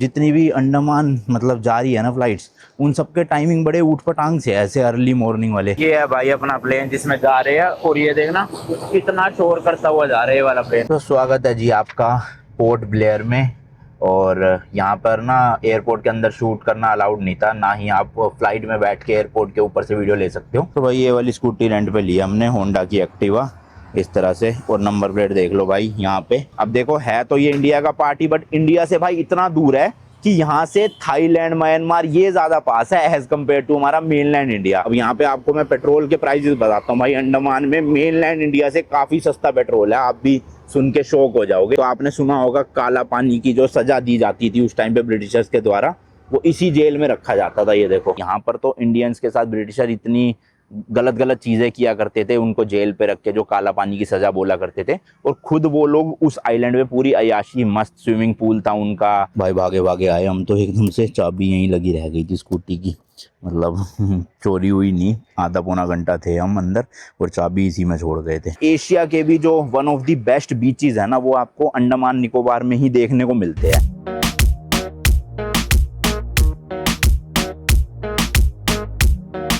जितनी भी अंडमान मतलब जा रही है ना फ्लाइट्स, उन सब के टाइमिंग बड़े ऊट पटांग से है, ऐसे अर्ली मॉर्निंग वाले। ये है भाई अपना प्लेन जिसमें जा रहे हैं, और ये देखना कितना शोर करता हुआ जा रहा है ये वाला प्लेन। तो स्वागत है जी आपका पोर्ट ब्लेयर में। और यहाँ पर ना एयरपोर्ट के अंदर शूट करना अलाउड नहीं था, ना ही आप फ्लाइट में बैठ के एयरपोर्ट के ऊपर से वीडियो ले सकते हो। तो भाई ये वाली स्कूटी रेंट पे ली हमने, होंडा की एक्टिवा इस तरह से। और नंबर प्लेट देख लो भाई यहाँ पे। अब देखो है तो ये इंडिया का पार्टी, बट इंडिया से भाई इतना दूर है कि यहाँ से थाईलैंड, म्यांमार ये ज्यादा पास है एज कम्पेयर टू हमारा मेनलैंड इंडिया। अब यहाँ पे आपको मैं पेट्रोल के प्राइसेस बताता हूँ भाई। अंडमान में मेनलैंड इंडिया से काफी सस्ता पेट्रोल है, आप भी सुन के शौक हो जाओगे। तो आपने सुना होगा काला पानी की जो सजा दी जाती थी उस टाइम पे ब्रिटिशर्स के द्वारा, वो इसी जेल में रखा जाता था। ये देखो यहाँ पर तो इंडियंस के साथ ब्रिटिशर इतनी गलत गलत चीजें किया करते थे, उनको जेल पे रख के जो काला पानी की सजा बोला करते थे। और खुद वो लोग उस आइलैंड में पूरी अयाशी, मस्त स्विमिंग पूल था उनका। भाई भागे भागे आए हम तो एकदम से, चाबी यहीं लगी रह गई थी स्कूटी की, मतलब चोरी हुई नहीं। आधा पौना घंटा थे हम अंदर और चाबी इसी में छोड़ गए थे। एशिया के भी जो one of the best beaches है ना, वो आपको अंडमान निकोबार में ही देखने को मिलते हैं।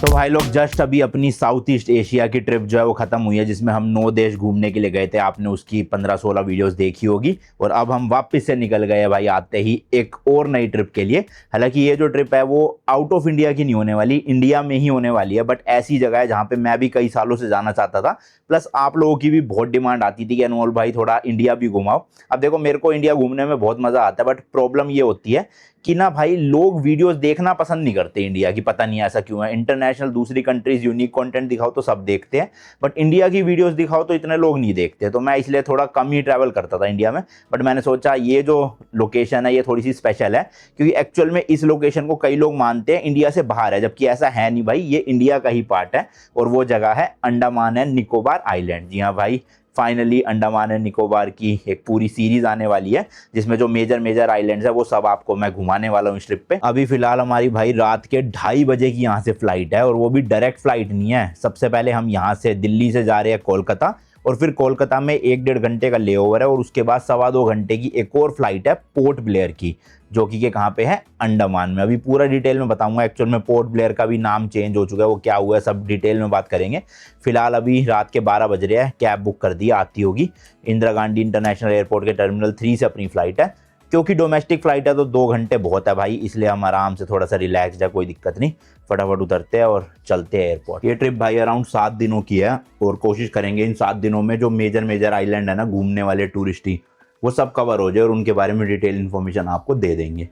तो भाई लोग जस्ट अभी अपनी साउथ ईस्ट एशिया की ट्रिप जो है वो खत्म हुई है, जिसमें हम 9 देश घूमने के लिए गए थे। आपने उसकी 15-16 वीडियोस देखी होगी। और अब हम वापस से निकल गए भाई आते ही एक और नई ट्रिप के लिए। हालांकि ये जो ट्रिप है वो आउट ऑफ इंडिया की नहीं होने वाली, इंडिया में ही होने वाली है। बट ऐसी जगह है जहाँ पे मैं भी कई सालों से जाना चाहता था, प्लस आप लोगों की भी बहुत डिमांड आती थी कि अनमोल भाई थोड़ा इंडिया भी घुमाओ। अब देखो मेरे को इंडिया घूमने में बहुत मजा आता है, बट प्रॉब्लम ये होती है कि ना भाई लोग वीडियोस देखना पसंद नहीं करते इंडिया की, पता नहीं ऐसा क्यों है। इंटरनेशनल दूसरी कंट्रीज यूनिक कंटेंट दिखाओ तो सब देखते हैं, बट इंडिया की वीडियोस दिखाओ तो इतने लोग नहीं देखते। तो मैं इसलिए थोड़ा कम ही ट्रैवल करता था इंडिया में। बट मैंने सोचा ये जो लोकेशन है ये थोड़ी सी स्पेशल है, क्योंकि एक्चुअल में इस लोकेशन को कई लोग मानते हैं इंडिया से बाहर है, जबकि ऐसा है नहीं भाई, ये इंडिया का ही पार्ट है। और वो जगह है अंडमान एंड निकोबार आइलैंड। जी हाँ भाई, फाइनली अंडमान एंड निकोबार की एक पूरी सीरीज आने वाली है, जिसमें जो मेजर मेजर आइलैंड्स है वो सब आपको मैं घुमाने वाला हूँ इस ट्रिप पे। अभी फिलहाल हमारी भाई रात के 2:30 बजे की यहाँ से फ्लाइट है, और वो भी डायरेक्ट फ्लाइट नहीं है। सबसे पहले हम यहाँ से दिल्ली से जा रहे हैं कोलकाता, और फिर कोलकाता में 1-1.5 घंटे का ले ओवर है, और उसके बाद 2.25 घंटे की एक और फ्लाइट है पोर्ट ब्लेयर की, जो कि कहाँ पे है, अंडमान में। अभी पूरा डिटेल में बताऊंगा। एक्चुअल में पोर्ट ब्लेयर का भी नाम चेंज हो चुका है, वो क्या हुआ है सब डिटेल में बात करेंगे। फिलहाल अभी रात के 12 बज रहे हैं, कैब बुक कर दी, आती होगी। इंदिरा गांधी इंटरनेशनल एयरपोर्ट के टर्मिनल 3 से अपनी फ्लाइट है। क्योंकि डोमेस्टिक फ्लाइट है तो 2 घंटे बहुत है भाई, इसलिए हम आराम से थोड़ा सा रिलैक्स है, कोई दिक्कत नहीं। फटाफट उतरते हैं और चलते हैं एयरपोर्ट। ये ट्रिप भाई अराउंड 7 दिनों की है, और कोशिश करेंगे इन 7 दिनों में जो मेजर मेजर आइलैंड है ना घूमने वाले टूरिस्टी, वो सब कवर हो जाए, और उनके बारे में डिटेल इन्फॉर्मेशन आपको दे देंगे।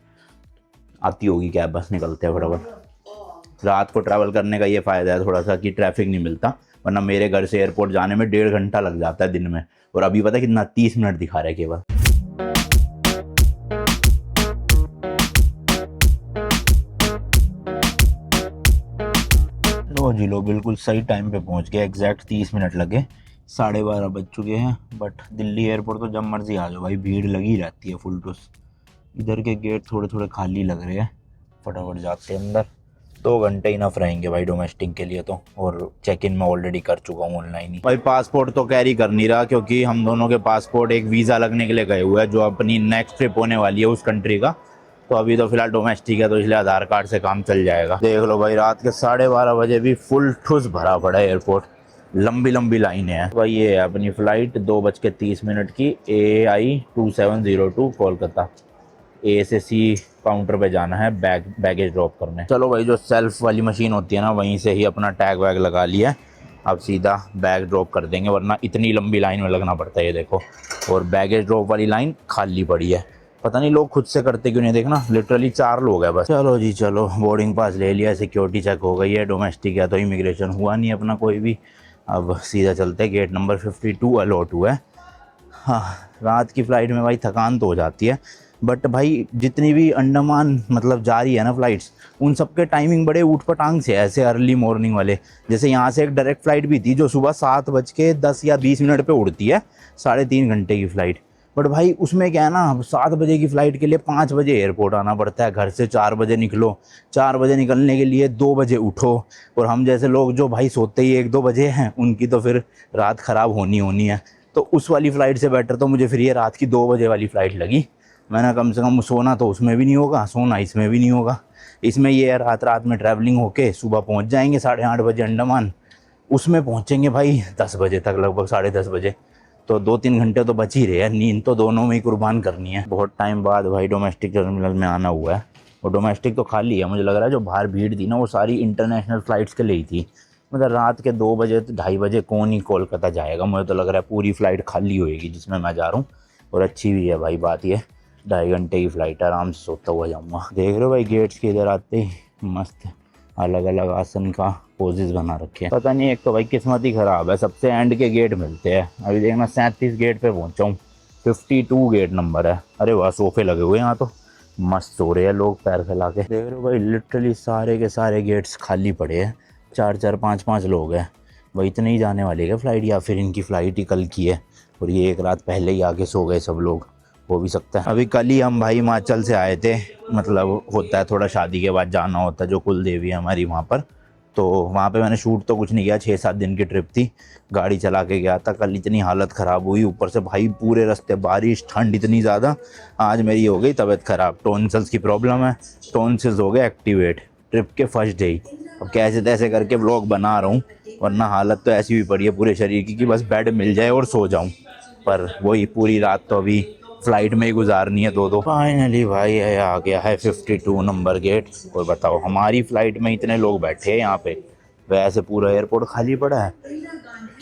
आती होगी कैब, बस निकलते हैं फटाफट। रात को ट्रैवल करने का ये फ़ायदा है थोड़ा सा कि ट्रैफिक नहीं मिलता, वरना मेरे घर से एयरपोर्ट जाने में 1.5 घंटा लग जाता है दिन में, और अभी पता है कितना, 30 मिनट दिखा रहा है केवल। लो जी लो, बिल्कुल सही टाइम पे पहुंच गए, एग्जैक्ट 30 मिनट लगे। 12:30 बज चुके हैं। बट दिल्ली एयरपोर्ट तो जब मर्जी आ जाओ भाई, भीड़ लगी रहती है फुल टूस। इधर के गेट थोड़े थोड़े खाली लग रहे हैं, फटाफट जाते हैं अंदर। 2 घंटे इनफ रहेंगे भाई डोमेस्टिक के लिए तो, और चेक इन मैं ऑलरेडी कर चुका हूँ ऑनलाइन ही। भाई पासपोर्ट तो कैरी कर नहीं रहा, क्योंकि हम दोनों के पासपोर्ट एक वीज़ा लगने के लिए गए हुए हैं, जो अपनी नेक्स्ट ट्रिप होने वाली है उस कंट्री का। तो अभी तो फिलहाल डोमेस्टिक है, तो इसलिए आधार कार्ड से काम चल जाएगा। देख लो भाई, रात के 12:30 बजे भी फुल ठुस भरा पड़ा है एयरपोर्ट, लंबी लंबी लाइनें हैं भाई। ये है अपनी फ़्लाइट 2:30 की, AI 2702 कोलकाता। A से C काउंटर पे जाना है बैगेज ड्रॉप करने। चलो भाई, जो सेल्फ वाली मशीन होती है ना, वहीं से ही अपना टैग वैग लगा लिया। अब सीधा बैग ड्रॉप कर देंगे, वरना इतनी लंबी लाइन में लगना पड़ता है। ये देखो, और बैगेज ड्रॉप वाली लाइन खाली पड़ी है। पता नहीं लोग खुद से करते क्यों नहीं, देखना लिटरली 4 लोग हैं बस। चलो जी चलो, बोर्डिंग पास ले लिया, सिक्योरिटी चेक हो गई है। डोमेस्टिक है तो इमिग्रेशन हुआ नहीं अपना कोई भी। अब सीधा चलते हैं, गेट नंबर 52 अलॉट हुआ है। हाँ, रात की फ़्लाइट में भाई थकान तो हो जाती है, बट भाई जितनी भी अंडमान मतलब जा रही है ना फ्लाइट्स, उन सब के टाइमिंग बड़े ऊट पटांग से है, ऐसे अर्ली मॉर्निंग वाले। जैसे यहाँ से एक डायरेक्ट फ़्लाइट भी थी जो सुबह 7:10 या 20 मिनट पे उड़ती है, 3.5 घंटे की फ़्लाइट। बट भाई उसमें क्या है ना, 7 बजे की फ़्लाइट के लिए 5 बजे एयरपोर्ट आना पड़ता है। घर से 4 बजे निकलो, 4 बजे निकलने के लिए 2 बजे उठो। और हम जैसे लोग जो भाई सोते ही 1-2 बजे हैं, उनकी तो फिर रात ख़राब होनी है। तो उस वाली फ़्लाइट से बेटर तो मुझे फिर ये रात की 2 बजे वाली फ़्लाइट लगी। मैंने कम से कम सोना तो उसमें भी नहीं होगा, सोना इसमें भी नहीं होगा। इसमें ये है रात रात में ट्रैवलिंग होके सुबह पहुंच जाएंगे 8:30 बजे अंडमान। उसमें पहुंचेंगे भाई 10 बजे तक, लगभग 10:30 बजे। तो 2-3 घंटे तो बच ही रहे हैं, नींद तो दोनों में ही कुर्बान करनी है। बहुत टाइम बाद भाई डोमेस्टिक टर्मिनल में आना हुआ है। और डोमेस्टिक तो खाली है, मुझे लग रहा है जो बाहर भीड़ थी ना वो सारी इंटरनेशनल फ़्लाइट्स के लिए ही थी। मतलब रात के 2 बजे 2:30 बजे कौन ही कोलकाता जाएगा। मुझे तो लग रहा है पूरी फ़्लाइट खाली होएगी जिसमें मैं जा रहा हूँ। और अच्छी भी है भाई बात, ये 2.5 घंटे की फ़्लाइट, आराम से सोता हुआ जाऊँगा। देख रहे हो भाई गेट्स के इधर आते ही मस्त अलग अलग आसन का पोजेस बना रखे हैं। पता नहीं, एक तो भाई किस्मत ही ख़राब है, सबसे एंड के गेट मिलते हैं। अभी देखना 37 गेट पे पहुँचा हूँ, 52 गेट नंबर है। अरे वाह, सोफे लगे हुए हैं यहाँ तो, मस्त सो रहे हैं लोग पैर फैला के। देख रहे हो भाई लिटरली सारे के सारे गेट्स खाली पड़े हैं। 4-4 5-5 लोग हैं भाई। इतने ही जाने वाले क्या फ़्लाइट, या फिर इनकी फ़्लाइट ही कल की है और ये एक रात पहले ही आके सो गए सब लोग, हो भी सकता है। अभी कल ही हम भाई हिमाचल से आए थे, मतलब होता है थोड़ा शादी के बाद जाना होता है, जो कुल देवी है हमारी वहाँ पर। तो वहाँ पे मैंने शूट तो कुछ नहीं किया, 6-7 दिन की ट्रिप थी, गाड़ी चला के गया था। कल इतनी हालत ख़राब हुई, ऊपर से भाई पूरे रास्ते बारिश, ठंड इतनी ज़्यादा। आज मेरी हो गई तबीयत ख़राब, टॉन्सिल्स की प्रॉब्लम है, टॉन्सिल्स हो गए एक्टिवेट ट्रिप के फर्स्ट डे ही। अब कैसे तैसे करके व्लॉग बना रहा हूँ, वरना हालत तो ऐसी भी पड़ी है पूरे शरीर की कि बस बेड मिल जाए और सो जाऊँ। पर वही पूरी रात तो अभी फ़्लाइट में ही गुजारनी है 2-2। फाइनली भाई है आ गया है 52 नंबर गेट। और बताओ हमारी फ़्लाइट में इतने लोग बैठे हैं यहाँ पे, वैसे पूरा एयरपोर्ट खाली पड़ा है।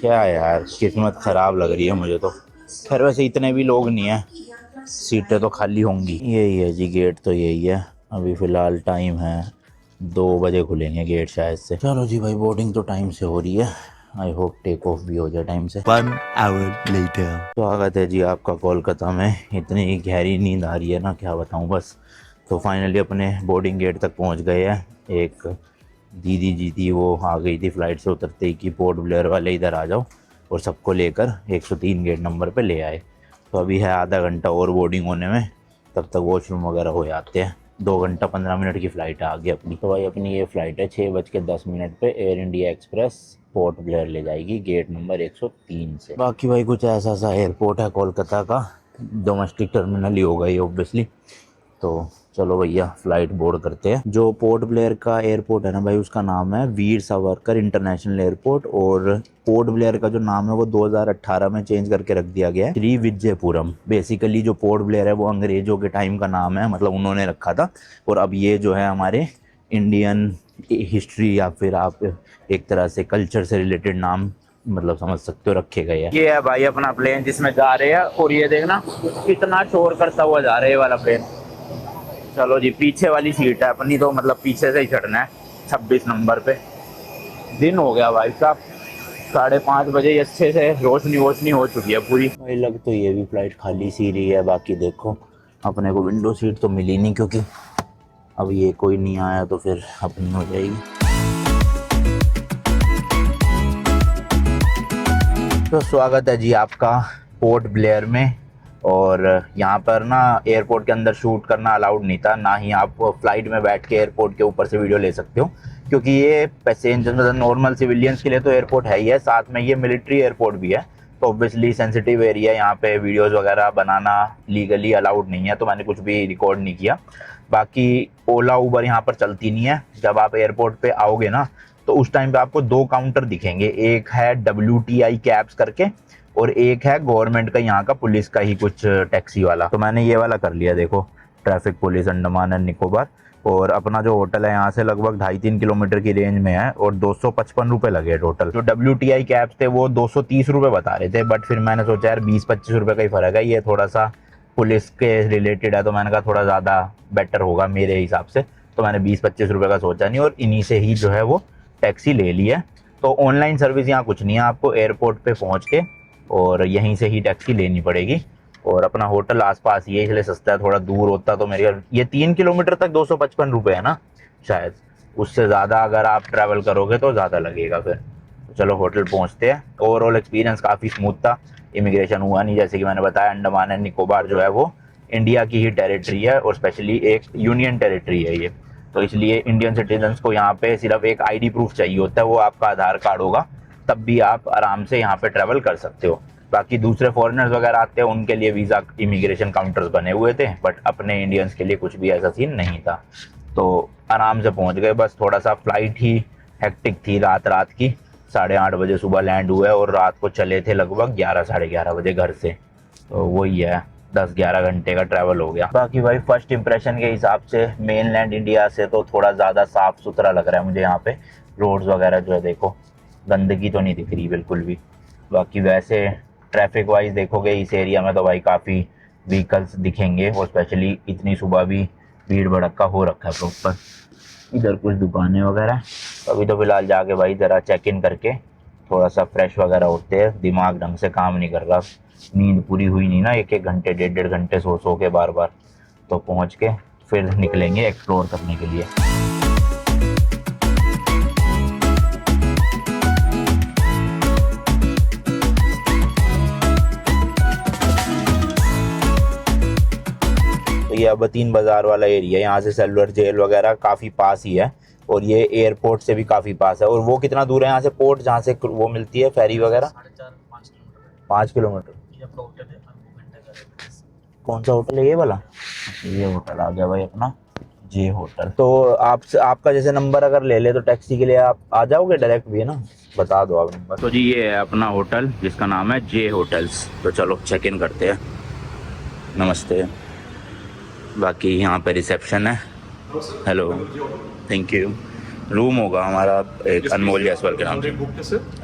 क्या यार किस्मत ख़राब लग रही है मुझे तो। खैर वैसे इतने भी लोग नहीं हैं, सीटें तो खाली होंगी। यही है जी गेट, तो यही है। अभी फ़िलहाल टाइम है 2 बजे खुलेंगे गेट शायद से। चलो जी भाई, बोर्डिंग तो टाइम से हो रही है, आई होप टेक ऑफ भी हो जाए टाइम से। 1 hour later. स्वागत है जी आपका कोलकाता में। इतनी गहरी नींद आ रही है ना, क्या बताऊं बस। तो फाइनली अपने बोर्डिंग गेट तक पहुंच गए हैं। एक दीदी जी थी, वो आ गई थी फ़्लाइट से उतरते ही कि पोर्ट ब्लेयर वाले इधर आ जाओ, और सबको लेकर 103 गेट नंबर पे ले आए। तो अभी है आधा घंटा और बोर्डिंग होने में, तब तक वॉशरूम वगैरह हो जाते हैं। 2 घंटा 15 मिनट की फ़्लाइट आ गई अपनी। तो भाई अपनी ये फ़्लाइट है 6:10 पे air India express port Blair ले जाएगी गेट नंबर 103 से। बाकी भाई कुछ ऐसा सा एयरपोर्ट है कोलकाता का, डोमेस्टिक टर्मिनल ही होगा ये ऑब्वियसली। तो चलो भैया फ़्लाइट बोर्ड करते हैं। जो पोर्ट ब्लेयर का एयरपोर्ट है ना भाई, उसका नाम है वीर सावरकर इंटरनेशनल एयरपोर्ट। और पोर्ट ब्लेयर का जो नाम है वो 2018 में चेंज करके रख दिया गया है श्री विजयपुरम। बेसिकली जो पोर्ट ब्लेयर है वो अंग्रेज़ों के टाइम का नाम है, मतलब उन्होंने रखा था। और अब ये जो है हमारे इंडियन हिस्ट्री या फिर आप एक तरह से कल्चर से रिलेटेड नाम मतलब समझ सकते हो रखे गए हैं। ये है भाई अपना प्लेन जिसमें जा रहे हैं, और ये देखना कितना शोर करता हुआ जा रहा है ये वाला प्लेन। चलो जी, पीछे वाली सीट है अपनी, तो मतलब पीछे से ही चढ़ना है 26 नंबर पे। दिन हो गया भाई साहब, 5:30 बजे अच्छे से रोशनी वोशनी हो चुकी है पूरी। भाई लग तो ये भी फ्लाइट खाली सी रही है। बाकी देखो अपने को विंडो सीट तो मिली नहीं, क्योंकि अब ये कोई नहीं आया तो फिर अपनी हो जाएगी। तो स्वागत है जी आपका पोर्ट ब्लेयर में। और यहाँ पर ना एयरपोर्ट के अंदर शूट करना अलाउड नहीं था, ना ही आप फ्लाइट में बैठ के एयरपोर्ट के ऊपर से वीडियो ले सकते हो, क्योंकि ये पैसेंजर मतलब नॉर्मल सिविलियंस के लिए तो एयरपोर्ट है ही है, साथ में ये मिलिट्री एयरपोर्ट भी है। तो ऑब्वियसली सेंसिटिव एरिया, यहाँ पे वीडियोस वगैरह बनाना लीगली अलाउड नहीं है, तो मैंने कुछ भी रिकॉर्ड नहीं किया। बाकी ओला उबर यहाँ पर चलती नहीं है। जब आप एयरपोर्ट पे आओगे ना, तो उस टाइम पे आपको 2 काउंटर दिखेंगे, एक है WTI कैब्स करके और एक है गवर्नमेंट का यहाँ का पुलिस का ही कुछ टैक्सी वाला। तो मैंने ये वाला कर लिया, देखो traffic police Andaman and Nicobar. और अपना जो होटल है यहाँ से लगभग 2.5-3 किलोमीटर की रेंज में है, और 255 रुपये लगे टोटल। जो WTI कैब्स थे वो 230 रुपये बता रहे थे, बट फिर मैंने सोचा यार 20-25 रुपये का ही फ़र्क है, ये थोड़ा सा पुलिस के रिलेटेड है, तो मैंने कहा थोड़ा ज़्यादा बेटर होगा मेरे हिसाब से। तो मैंने 20-25 रुपये का सोचा नहीं, और इन्हीं से ही जो है वो टैक्सी ले ली है। तो ऑनलाइन सर्विस यहाँ कुछ नहीं है, आपको एयरपोर्ट पे पहुँच के और यहीं से ही टैक्सी लेनी पड़ेगी। और अपना होटल आसपास ही है, इसलिए सस्ता है। थोड़ा दूर होता तो मेरे ये 3 किलोमीटर तक 255 रुपये है ना शायद, उससे ज़्यादा अगर आप ट्रैवल करोगे तो ज़्यादा लगेगा फिर। तो चलो होटल पहुँचते हैं। ओवरऑल एक्सपीरियंस काफ़ी स्मूथ था, इमिग्रेशन हुआ नहीं। जैसे कि मैंने बताया, अंडमान एंड निकोबार जो है वो इंडिया की ही टेरिटरी है, और स्पेशली एक यूनियन टेरिटरी है ये। तो इसलिए इंडियन सिटीजन्स को यहाँ पे सिर्फ एक ID प्रूफ चाहिए होता है, वो आपका आधार कार्ड होगा, तब भी आप आराम से यहाँ पे ट्रैवल कर सकते हो। बाकी दूसरे फॉरेनर्स वगैरह आते हैं उनके लिए वीज़ा इमिग्रेशन काउंटर्स बने हुए थे, बट अपने इंडियंस के लिए कुछ भी ऐसा सीन नहीं था। तो आराम से पहुंच गए। बस थोड़ा सा फ्लाइट ही हेक्टिक थी रात की। 8:30 बजे सुबह लैंड हुआ है और रात को चले थे लगभग 11 साढ़े 11 बजे घर से। तो वही है, 10-11 घंटे का ट्रैवल हो गया। बाकी भाई फर्स्ट इंप्रेशन के हिसाब से मेनलैंड इंडिया से तो थोड़ा ज़्यादा साफ़ सुथरा लग रहा है मुझे। यहाँ पे रोड्स वगैरह जो है देखो, गंदगी तो नहीं दिख रही बिल्कुल भी। बाकी वैसे ट्रैफिक वाइज देखोगे इस एरिया में तो भाई काफ़ी व्हीकल्स दिखेंगे, और स्पेशली इतनी सुबह भी भीड़ भड़क्का हो रखा है प्रॉपर। इधर कुछ दुकानें वगैरह। अभी तो फिलहाल जाके भाई ज़रा चेक इन करके थोड़ा सा फ्रेश वगैरह होते हैं। दिमाग ढंग से काम नहीं कर रहा, नींद पूरी हुई नहीं ना, 1-1 घंटे 1.5 घंटे सो के बार बार। तो पहुँच के फिर निकलेंगे एक्सप्लोर करने के लिए। ये अबतीन बाज़ार वाला एरिया, यहाँ से सेलुलर जेल वगैरह काफ़ी पास ही है, और ये एयरपोर्ट से भी काफ़ी पास है। और वो कितना दूर है यहाँ से पोर्ट, जहाँ से वो मिलती है फेरी वगैरह? 5 किलोमीटर। कौन सा होटल है ये वाला? ये होटल आ गया भाई अपना जे होटल। तो आपका जैसे नंबर अगर ले ले तो टैक्सी के लिए आप आ जाओगे डायरेक्ट भी, है ना? बता दो आप नंबर। तो जी ये है अपना होटल जिसका नाम है जे होटल्स। तो चलो चेक इन करते हैं। नमस्ते। बाकी यहाँ पे रिसेप्शन है। Hello, thank you. रूम होगा हमारा एक अनमोल जायसवाल के नाम से।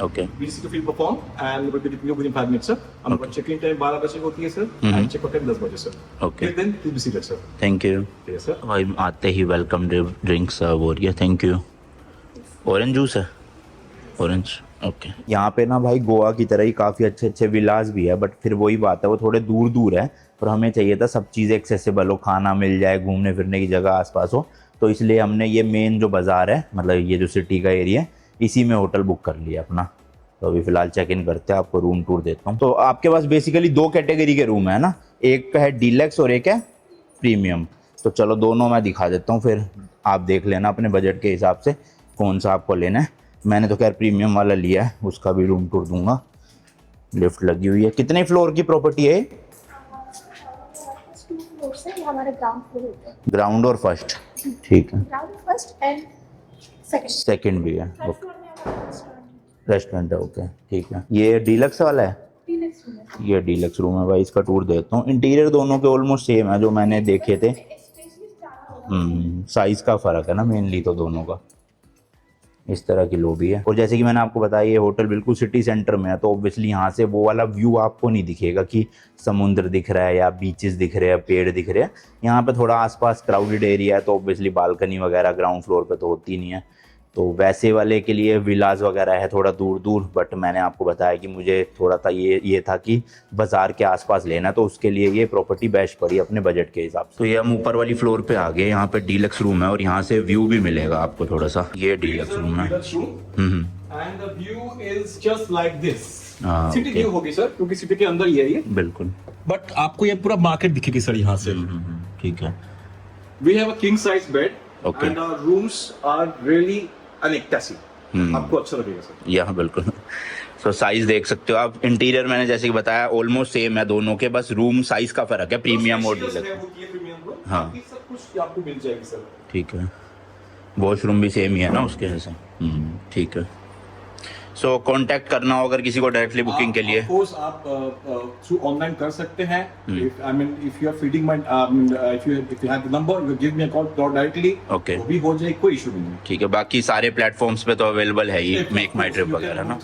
ओके। चेक इन टाइम 12 बजे होती है sir, and check out time 10 बजे sir. Okay, then to be seated sir. Thank you. Yes sir. भाई आते ही वेलकम ड्रिंक सर्व हो रही है। Thank you. ऑरेंज जूस है? Orange, okay. यहाँ पे ना भाई गोवा की तरह ही काफ़ी अच्छे अच्छे विलास भी है, बट फिर वही बात है वो थोड़े दूर दूर है, और हमें चाहिए था सब चीज़ें एक्सेसिबल हो, खाना मिल जाए, घूमने फिरने की जगह आसपास हो। तो इसलिए हमने ये मेन जो बाज़ार है, मतलब ये जो सिटी का एरिया है, इसी में होटल बुक कर लिया अपना। तो अभी फ़िलहाल चेक इन करते हैं, आपको रूम टूर देता हूँ। तो आपके पास बेसिकली 2 कैटेगरी के रूम है ना, एक है डीलक्स और एक है प्रीमियम। तो चलो दोनों मैं दिखा देता हूँ, फिर आप देख लेना अपने बजट के हिसाब से कौन सा आपको लेना है। मैंने तो खैर प्रीमियम वाला लिया है, उसका भी रूम टूर दूंगा। लिफ्ट लगी हुई है। कितने फ्लोर की प्रॉपर्टी है? ग्राउंड और फर्स्ट, ठीक है। सेकंड भी है, रेस्टोरेंट है, ओके ठीक है। ये डीलक्स वाला है? ये डीलक्स रूम है भाई, इसका टूर देता हूँ। इंटीरियर दोनों के ऑलमोस्ट सेम है जो मैंने देखे थे। साइज़ का फ़र्क है ना मेनली तो दोनों का। इस तरह की लॉबी है, और जैसे कि मैंने आपको बताया ये होटल बिल्कुल सिटी सेंटर में है, तो ऑब्वियसली यहाँ से वो वाला व्यू आपको नहीं दिखेगा कि समुद्र दिख रहा है या बीचेस दिख रहे हैं, पेड़ दिख रहे हैं। यहाँ पे थोड़ा आसपास क्राउडेड एरिया है, तो ऑब्वियसली बालकनी वगैरह ग्राउंड फ्लोर पे तो होती नहीं है। तो वैसे वाले के लिए विलाज वगैरह है थोड़ा दूर दूर, बट मैंने आपको बताया कि मुझे थोड़ा सा ये था कि बाज़ार के आसपास लेना, तो उसके लिए ये प्रॉपर्टी बेस्ट पड़ी अपने बजट के हिसाब से। तो ये हम ऊपर वाली फ्लोर पे आ गए, यहाँ पे डीलक्स रूम है, और यहाँ से व्यू भी मिलेगा आपको थोड़ा सा। ये डीलक्स रूम है। And the view is just like this. City view होगी सर, क्योंकि सिटी के अंदर ही है ये। बिल्कुल, बट आपको ये पूरा मार्केट दिखेगी सर यहाँ से। ठीक है। We have a king size bed, Okay. And our rooms are really अनेक्टेसी। आपको अच्छा लगेगा सर। यहाँ बिल्कुल। तो साइज देख सकते हो आप। इंटीरियर मैंने जैसे कि बताया ऑलमोस्ट सेम है दोनों के, बस रूम साइज का फर्क है, प्रीमियम और डीलक्स। हाँ, सब कुछ आपको मिल जाएगी सर। ठीक है। वॉशरूम भी सेम ही है ना उसके जैसे। ठीक है। सो कांटेक्ट करना हो अगर किसी को डायरेक्टली बुकिंग के लिए? ऑफ कोर्स आप थ्रू ऑनलाइन कर सकते हैं। If you are feeding my if you have the number, you give me a call directly. Okay, वो भी हो जाए, कोई इशू नहीं है। ठीक है। बाकी सारे प्लेटफॉर्म्स पे तो अवेलेबल है ही, मेक माय ट्रिप वगैरह ना।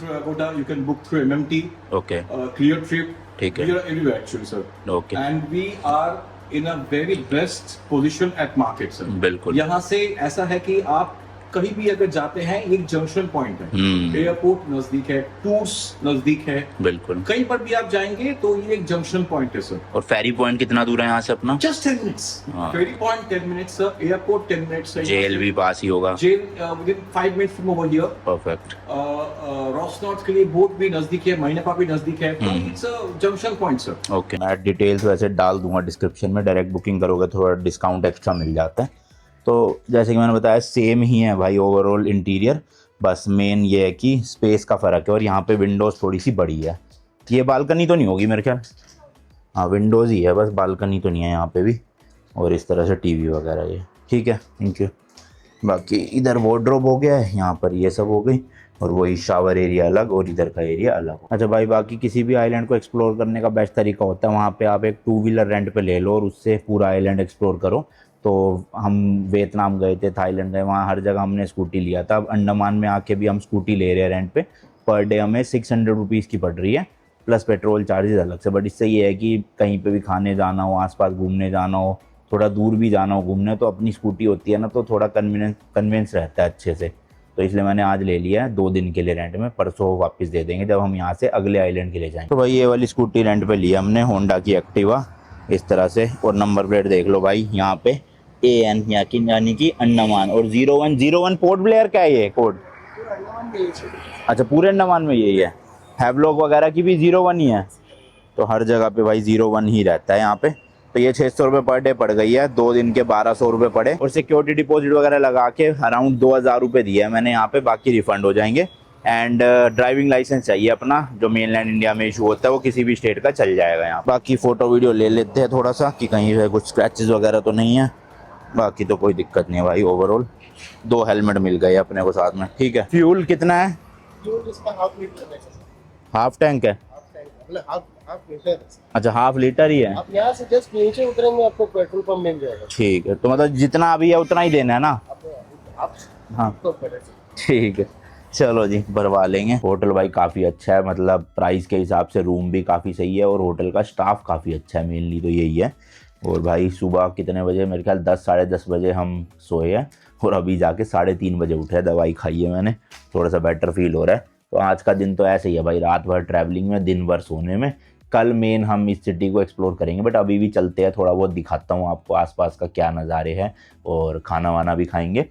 You can book through MMT, okay, Cleartrip, ठीक है। We are everywhere actually sir. Okay, and we are in a very best position at market sir. बिल्कुल। यहाँ से ऐसा है कि आप कहीं भी अगर जाते हैं, एक जंक्शन पॉइंट है, एयरपोर्ट नजदीक है, टूर्स नजदीक है, बिल्कुल। कहीं पर भी आप जाएंगे तो ये एक जंक्शन पॉइंट है सर। और फेरी पॉइंट कितना दूर है यहाँ से अपना? Just 10 minutes. Ferry point 10 minutes sir, airport 10 minutes है। जेल भी पास ही होगा। Jail within 5 minutes from over here. Perfect. रॉसनॉट के लिए बोट भी नजदीक है, महीनेपा भी नजदीक है, तो it's a junction point sir. Okay, मैं डिटेल्स वैसे डाल दूंगा डिस्क्रिप्शन में, डायरेक्ट बुकिंग करोगे थोड़ा डिस्काउंट एक्स्ट्रा मिल जाता है। तो जैसे कि मैंने बताया सेम ही है भाई ओवरऑल इंटीरियर, बस मेन ये है कि स्पेस का फ़र्क है, और यहाँ पे विंडोज़ थोड़ी सी बड़ी है, ये बालकनी तो नहीं होगी मेरे ख्याल, हाँ विंडोज़ ही है बस, बालकनी तो नहीं है यहाँ पे भी। और इस तरह से टीवी वगैरह ये ठीक है, थैंक यू। बाकी इधर वार्डरोब हो गया है, यहाँ पर ये सब हो गई, और वही शावर एरिया अलग और इधर का एरिया अलग। अच्छा भाई, बाकी किसी भी आइलैंड को एक्सप्लोर करने का बेस्ट तरीका होता है वहाँ पे आप एक 2 व्हीलर रेंट पे ले लो और उससे पूरा आइलैंड एक्सप्लोर करो। तो हम वियतनाम गए थे, थाईलैंड गए, वहाँ हर जगह हमने स्कूटी लिया था। अब अंडमान में आके भी हम स्कूटी ले रहे हैं रेंट पे, पर डे हमें 600 रुपीज़ की पड़ रही है, प्लस पेट्रोल चार्जेस अलग से। बट इससे ये है कि कहीं पे भी खाने जाना हो, आसपास घूमने जाना हो, थोड़ा दूर भी जाना हो घूमने, तो अपनी स्कूटी होती है ना, तो थोड़ा कन्वीनियंस रहता है अच्छे से। तो इसलिए मैंने आज ले लिया है 2 दिन के लिए रेंट में, परसों वापस दे देंगे जब हम यहाँ से अगले आइलैंड के लिए जाएंगे। तो भाई ये वाली स्कूटी रेंट पे लिया हमने, होंडा की एक्टिवा इस तरह से, और नंबर प्लेट देख लो भाई यहाँ पे AN यानी कि अंडमान, और 0101 पोर्ट ब्लेयर का है ये कोड। अच्छा पूरे अंडमान में यही है, हैवलॉक वगैरह की भी 01 ही है, तो हर जगह पे भाई 01 ही रहता है यहाँ पे। तो ये 600 रुपये पर डे पड़ गई है, 2 दिन के 1200 रुपये पड़े, और सिक्योरिटी डिपॉजिट वगैरह लगा के अराउंड 2000 रुपये दिए है मैंने यहाँ पे, बाकी रिफंड हो जाएंगे। एंड ड्राइविंग लाइसेंस चाहिए अपना, जो मेनलैंड इंडिया में इशू होता है, वो किसी भी स्टेट का चल जाएगा यहाँ। बाकी फ़ोटो वीडियो ले लेते हैं थोड़ा सा कि कहीं से कुछ स्क्रैचेस वगैरह तो नहीं है, बाकी तो कोई दिक्कत नहीं है भाई। ओवरऑल 2 हेलमेट मिल गए अपने को साथ में, ठीक है। फ्यूल कितना है? हाफ टैंक है, हाफ लीटर। अच्छा हाफ लीटर ही है। आप यहाँ से जस्ट नीचे उतरेंगे आपको पेट्रोल पंप मिल जाएगा। ठीक है, तो मतलब जितना अभी है उतना ही देना है ना? हाँ तो ठीक है, चलो जी भरवा लेंगे। होटल भाई काफ़ी अच्छा है, मतलब प्राइस के हिसाब से रूम भी काफ़ी सही है, और होटल का स्टाफ काफ़ी अच्छा है, मेनली तो यही है। और भाई सुबह कितने बजे, मेरे ख्याल 10 साढ़े 10 बजे हम सोए हैं, और अभी जाके 3:30 बजे उठे, दवाई खाई है मैंने, थोड़ा सा बेटर फील हो रहा है। तो आज का दिन तो ऐसे ही है भाई, रात भर ट्रैवलिंग में, दिन भर सोने में। कल मेन हम इस सिटी को एक्सप्लोर करेंगे, बट अभी भी चलते हैं, थोड़ा बहुत दिखाता हूँ आपको आसपास का क्या नज़ारे हैं, और खाना वाना भी खाएंगे।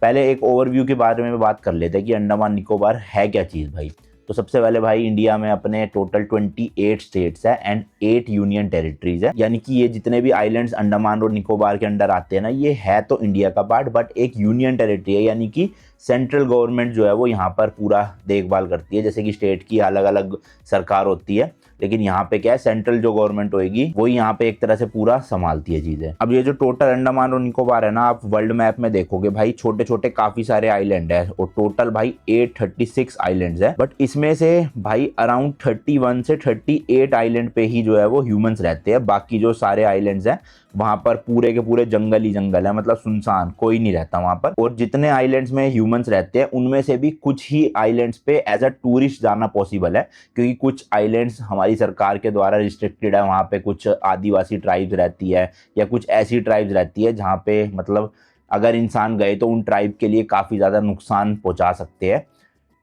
पहले एक ओवरव्यू के बारे में बात कर लेते हैं कि अंडमान निकोबार है क्या चीज़ भाई। तो सबसे पहले भाई, इंडिया में अपने टोटल 28 स्टेट्स है एंड 8 यूनियन टेरिटरीज है, यानी कि ये जितने भी आइलैंड्स अंडमान और निकोबार के अंडर आते हैं ना, ये है तो इंडिया का पार्ट, बट एक यूनियन टेरिटरी है, यानी कि सेंट्रल गवर्नमेंट जो है वो यहाँ पर पूरा देखभाल करती है। जैसे कि स्टेट की अलग अलग सरकार होती है, लेकिन यहाँ पे क्या है, सेंट्रल जो गवर्नमेंट होगी वो यहाँ पे एक तरह से पूरा संभालती है चीज़ें। अब ये जो टोटल अंडमान और निकोबार है ना, आप वर्ल्ड मैप में देखोगे भाई, छोटे छोटे काफ़ी सारे आइलैंड है, और टोटल भाई 836 आइलैंड्स है। बट इसमें से भाई अराउंड 31 से 38 आइलैंड पे ही जो है वो ह्यूमंस रहते हैं। बाकी जो सारे आइलैंड्स हैं वहाँ पर पूरे के पूरे जंगल ही जंगल है, मतलब सुनसान, कोई नहीं रहता वहाँ पर। और जितने आइलैंड्स में ह्यूमंस रहते हैं उनमें से भी कुछ ही आइलैंड्स पे एज अ टूरिस्ट जाना पॉसिबल है, क्योंकि कुछ आइलैंड्स हमारी सरकार के द्वारा रिस्ट्रिक्टेड है। वहाँ पे कुछ आदिवासी ट्राइब्स रहती है, या कुछ ऐसी ट्राइब्स रहती है जहाँ पे मतलब अगर इंसान गए तो उन ट्राइब के लिए काफ़ी ज़्यादा नुकसान पहुँचा सकते हैं।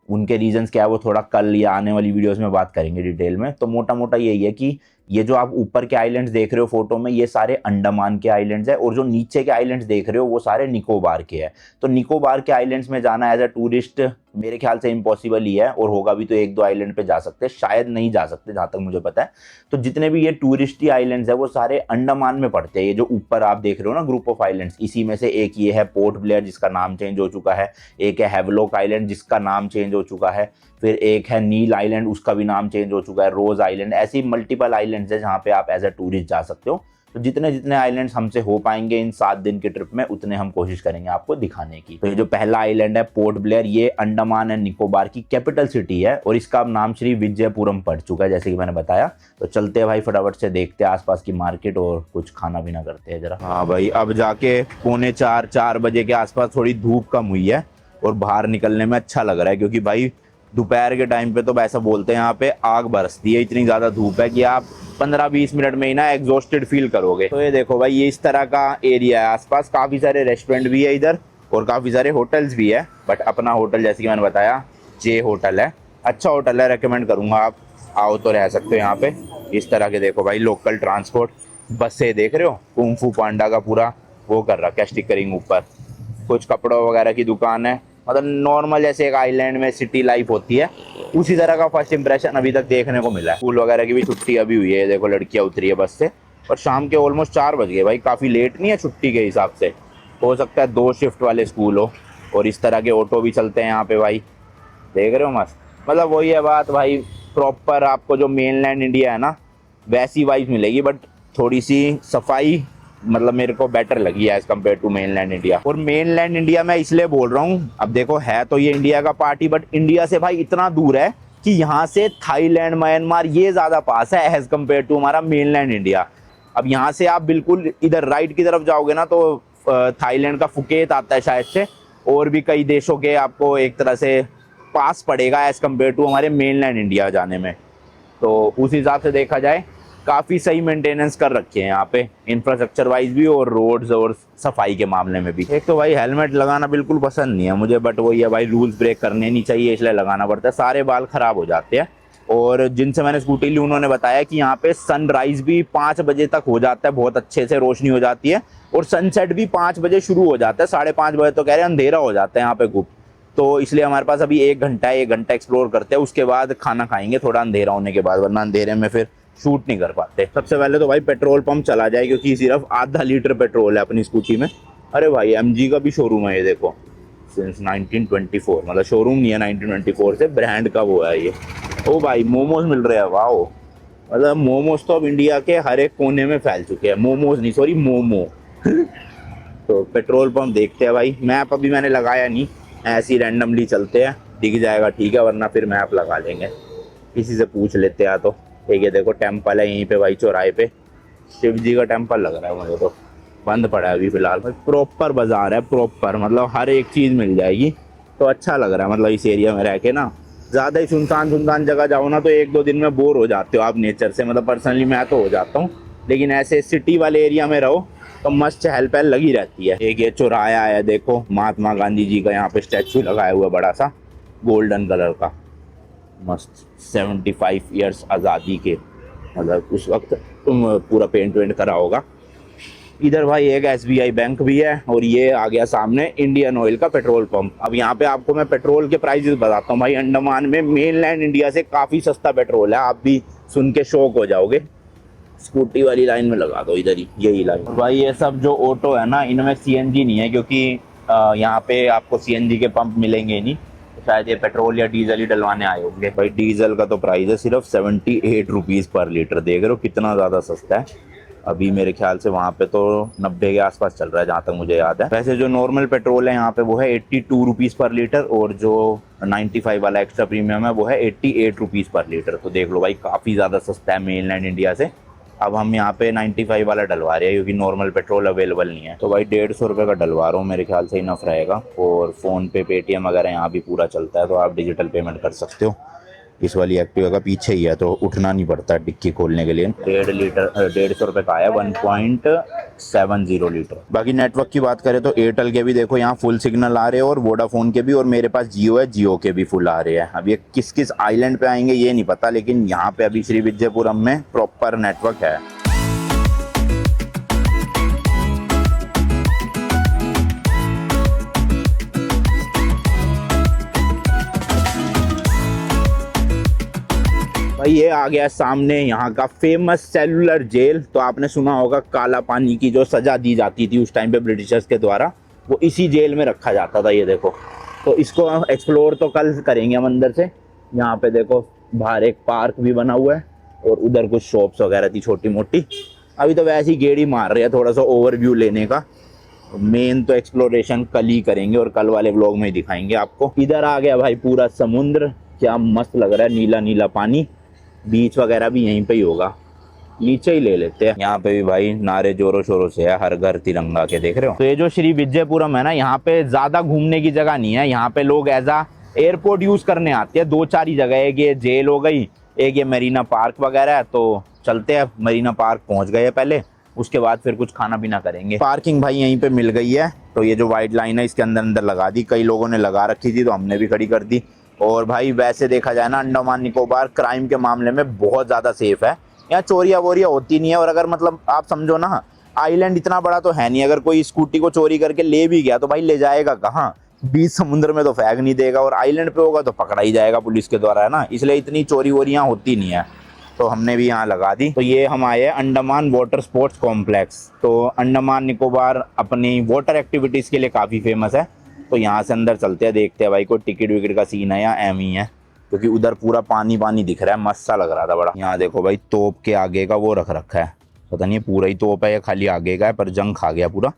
उनके रीजंस क्या है वो थोड़ा कल या आने वाली वीडियोस में बात करेंगे डिटेल में। तो मोटा मोटा यही है कि ये जो आप ऊपर के आइलैंड्स देख रहे हो फोटो में, ये सारे अंडमान के आइलैंड्स है, और जो नीचे के आइलैंड्स देख रहे हो वो सारे निकोबार के हैं। तो निकोबार के आइलैंड्स में जाना एज अ टूरिस्ट मेरे ख्याल से इम्पॉसिबल ही है, और होगा भी तो 1-2 आइलैंड पे जा सकते हैं, शायद नहीं जा सकते जहाँ तक मुझे पता है। तो जितने भी ये टूरिस्टी आइलैंड्स है वो सारे अंडमान में पड़ते हैं। ये जो ऊपर आप देख रहे हो ना ग्रुप ऑफ आइलैंड्स, इसी में से एक ये है पोर्ट ब्लेयर जिसका नाम चेंज हो चुका है, एक है हैवलॉक आइलैंड जिसका नाम चेंज हो चुका है, फिर एक है नील आइलैंड उसका भी नाम चेंज हो चुका है, रोज आइलैंड, ऐसी मल्टीपल आइलैंड्स है जहाँ पे आप एज अ टूरिस्ट जा सकते हो। तो जितने जितने आइलैंड्स हमसे हो पाएंगे इन 7 दिन के ट्रिप में, उतने हम कोशिश करेंगे आपको दिखाने की। तो ये जो पहला आइलैंड है पोर्ट ब्लेयर, ये अंडमान एंड निकोबार की कैपिटल सिटी है, और इसका अब नाम श्री विजयपुरम पड़ चुका है जैसे कि मैंने बताया। तो चलते हैं भाई फटाफट से, देखते हैं आसपास की मार्केट और कुछ खाना पीना करते हैं जरा। हाँ भाई, अब जाके 3:45-4 बजे के आसपास थोड़ी धूप कम हुई है, और बाहर निकलने में अच्छा लग रहा है, क्योंकि भाई दोपहर के टाइम पे तो वैसा बोलते हैं यहाँ पे आग बरसती है, इतनी ज़्यादा धूप है कि आप 15-20 मिनट में ही ना एग्जॉस्टेड फील करोगे। तो ये देखो भाई, ये इस तरह का एरिया है, आसपास काफ़ी सारे रेस्टोरेंट भी है इधर, और काफ़ी सारे होटल्स भी है। बट अपना होटल जैसे कि मैंने बताया जे होटल है, अच्छा होटल है, रेकमेंड करूँगा, आप आओ तो रह सकते हो यहाँ पे। इस तरह के देखो भाई लोकल ट्रांसपोर्ट, बसें देख रहे हो, कुंग फू पांडा का पूरा वो कर रहा है स्टिकरिंग ऊपर, कुछ कपड़ों वगैरह की दुकान है, मतलब नॉर्मल जैसे एक आइलैंड में सिटी लाइफ होती है उसी तरह का फर्स्ट इंप्रेशन अभी तक देखने को मिला है। स्कूल वगैरह की भी छुट्टी अभी हुई है, देखो लड़कियां उतरी है बस से, और शाम के ऑलमोस्ट 4 बज गए भाई, काफ़ी लेट नहीं है छुट्टी के हिसाब से, हो सकता है 2 शिफ्ट वाले स्कूल हो। और इस तरह के ऑटो भी चलते हैं यहाँ पे भाई, देख रहे हो मस्त, मतलब वही है बात भाई, प्रॉपर आपको जो मेनलैंड इंडिया है ना वैसी वाइब मिलेगी, बट थोड़ी सी सफाई मतलब मेरे को बेटर लगी है as compared to mainland India. और मेनलैंड इंडिया मैं इसलिए बोल रहा हूँ, अब देखो है तो ये इंडिया का पार्ट ही, बट इंडिया से भाई इतना दूर है कि यहाँ से थाईलैंड म्यांमार ये ज़्यादा पास है एज कम्पेयर टू हमारा मेनलैंड इंडिया। अब यहाँ से आप बिल्कुल इधर राइट की तरफ जाओगे ना तो थाईलैंड का फुकेत आता है शायद से, और भी कई देशों के आपको एक तरह से पास पड़ेगा एज कम्पेयर टू हमारे मेनलैंड इंडिया जाने में। तो उस हिसाब से देखा जाए काफ़ी सही मेंटेनेंस कर रखे हैं यहाँ पे इंफ्रास्ट्रक्चर वाइज भी और रोड्स और सफाई के मामले में भी। एक तो भाई हेलमेट लगाना बिल्कुल पसंद नहीं है मुझे, बट वही है भाई रूल्स ब्रेक करने नहीं चाहिए इसलिए लगाना पड़ता है, सारे बाल खराब हो जाते हैं। और जिनसे मैंने स्कूटी ली उन्होंने बताया कि यहाँ पे सनराइज भी 5 बजे तक हो जाता है, बहुत अच्छे से रोशनी हो जाती है, और सनसेट भी 5 बजे शुरू हो जाता है, 5:30 बजे तो कह रहे हैं अंधेरा हो जाता है यहाँ पे खूब। तो इसलिए हमारे पास अभी 1 घंटा है, 1 घंटा एक्सप्लोर करते हैं, उसके बाद खाना खाएंगे थोड़ा अंधेरा होने के बाद, वरना अंधेरे में फिर शूट नहीं कर पाते। सबसे पहले तो भाई पेट्रोल पंप चला जाए क्योंकि सिर्फ आधा लीटर पेट्रोल है अपनी स्कूटी में। अरे भाई MG का भी शोरूम है ये देखो, सिंस 1924, मतलब शोरूम नहीं है 1924 से, ब्रांड का वो है ये। ओ भाई मोमोज मिल रहे हैं, वाह, मतलब मोमोज तो अब इंडिया के हर एक कोने में फैल चुके हैं, मोमोज नहीं सॉरी मोमो। तो पेट्रोल पंप देखते हैं भाई, मैप अभी मैंने लगाया नहीं, ऐसे ही रैंडमली चलते हैं, दिख जाएगा ठीक है, वरना फिर मैप लगा लेंगे, किसी से पूछ लेते हैं। तो ठीक है, देखो टेम्पल है यहीं पे भाई चौराहे पे, शिव जी का टेम्पल लग रहा है मुझे, तो बंद पड़ा है अभी फिलहाल। भाई प्रॉपर बाजार है, प्रॉपर मतलब हर एक चीज़ मिल जाएगी, तो अच्छा लग रहा है। मतलब इस एरिया में रह के ना, ज़्यादा ही सुनसान जगह जाओ ना तो 1-2 दिन में बोर हो जाते हो आप नेचर से, मतलब पर्सनली मैं तो हो जाता हूँ, लेकिन ऐसे सिटी वाले एरिया में रहो तो मस्त चहल पहल लगी रहती है। एक ये चौराहा है देखो, महात्मा गांधी जी का यहाँ पे स्टैचू लगाया हुआ है बड़ा सा गोल्डन कलर का, मस्त 75 ईयर्स आज़ादी के, मतलब उस वक्त तुम पूरा पेंट वेंट करा होगा। इधर भाई एक SBI बैंक भी है, और ये आ गया सामने इंडियन ऑयल का पेट्रोल पंप। अब यहाँ पे आपको मैं पेट्रोल के प्राइसेस बताता हूँ भाई, अंडमान में मेनलैंड इंडिया से काफ़ी सस्ता पेट्रोल है, आप भी सुन के शौक हो जाओगे। स्कूटी वाली लाइन में लगा दो इधर ही, यही लाइन। भाई ये सब जो ऑटो है ना इनमें CNG नहीं है, क्योंकि यहाँ पे आपको CNG के पंप मिलेंगे नहीं, शायद ये पेट्रोल या डीजल ही डलवाने आए होंगे। भाई डीजल का तो प्राइस है सिर्फ 78 रुपीज़ पर लीटर, देख रहे हो कितना ज़्यादा सस्ता है। अभी मेरे ख्याल से वहाँ पे तो 90 के आसपास चल रहा है जहाँ तक मुझे याद है। वैसे जो नॉर्मल पेट्रोल है यहाँ पे वो है 82 रुपीज़ पर लीटर, और जो 95 वाला एक्स्ट्रा प्रीमियम है वो है 88 रुपीज़ पर लीटर। तो देख लो भाई काफ़ी ज़्यादा सस्ता है मेनलैंड इंडिया से। अब हम यहाँ पे 95 वाला डलवा रहे हैं क्योंकि नॉर्मल पेट्रोल अवेलेबल नहीं है। तो भाई 150 रुपये का डलवा रहा हूँ, मेरे ख्याल से इनफ रहेगा। और फ़ोन पे पेटीएम वगैरह यहाँ भी पूरा चलता है, तो आप डिजिटल पेमेंट कर सकते हो। इस वाली एक्टिवा का पीछे ही है तो उठना नहीं पड़ता डिक्की खोलने के लिए। 150 रुपये का है 1.70 लीटर। बाकी नेटवर्क की बात करें तो एयरटेल के भी देखो यहाँ फुल सिग्नल आ रहे हैं, और वोडाफोन के भी, और मेरे पास जियो है, जियो के भी फुल आ रहे हैं। अब ये किस किस आइलैंड पे आएंगे ये नहीं पता, लेकिन यहाँ पे अभी श्री विजयपुरम में प्रॉपर नेटवर्क है। भाई ये आ गया सामने यहाँ का फेमस सेलुलर जेल। तो आपने सुना होगा काला पानी की जो सज़ा दी जाती थी उस टाइम पे ब्रिटिशर्स के द्वारा, वो इसी जेल में रखा जाता था। ये देखो, तो इसको एक्सप्लोर तो कल करेंगे हम अंदर से। यहाँ पे देखो बाहर एक पार्क भी बना हुआ है, और उधर कुछ शॉप्स वगैरह थी छोटी मोटी। अभी तो वैसे ही गेड़ी मार रहे हैं थोड़ा सा ओवरव्यू लेने का। मेन तो एक्सप्लोरेशन कल ही करेंगे, और कल वाले व्लॉग में ही दिखाएंगे आपको। इधर आ गया भाई पूरा समुद्र, क्या मस्त लग रहा है, नीला नीला पानी। बीच वगैरह भी यहीं पे ही होगा, नीचे ही ले लेते हैं। यहाँ पे भी भाई नारे जोरों शोरों से है, हर घर तिरंगा के, देख रहे हो। तो ये जो श्री विजयपुरम है ना, यहाँ पे ज्यादा घूमने की जगह नहीं है। यहाँ पे लोग एज आ एयरपोर्ट यूज करने आते हैं। 2-4 ही जगह है, एक ये जेल हो गई, एक ये मरीना पार्क वगैरह है। तो चलते हैं, मरीना पार्क पहुंच गए पहले, उसके बाद फिर कुछ खाना पीना करेंगे। पार्किंग भाई यहीं पे मिल गई है, तो ये जो वाइट लाइन है इसके अंदर लगा दी। कई लोगों ने लगा रखी थी तो हमने भी खड़ी कर दी। और भाई वैसे देखा जाए ना, अंडमान निकोबार क्राइम के मामले में बहुत ज़्यादा सेफ है। यहाँ चोरियाँ वोरियाँ होती नहीं है, और अगर मतलब आप समझो ना, आइलैंड इतना बड़ा तो है नहीं, अगर कोई स्कूटी को चोरी करके ले भी गया तो भाई ले जाएगा कहाँ, बीच समुद्र में तो फेंक नहीं देगा, और आइलैंड पे होगा तो पकड़ा ही जाएगा पुलिस के द्वारा, है ना। इसलिए इतनी चोरी वोरियाँ होती नहीं है, तो हमने भी यहाँ लगा दी। तो ये हम आए हैं अंडमान वाटर स्पोर्ट्स कॉम्प्लेक्स। तो अंडमान निकोबार अपनी वाटर एक्टिविटीज़ के लिए काफ़ी फेमस है। तो यहाँ से अंदर चलते हैं, देखते हैं भाई कोई टिकट विकेट का सीन है या एम ही है। क्योंकि उधर पूरा पानी पानी दिख रहा है, मस्त सा लग रहा था बड़ा। यहाँ देखो भाई तोप के आगे का वो रख रखा है, पता नहीं पूरा ही तोप है या खाली आगे का है, पर जंग खा गया पूरा।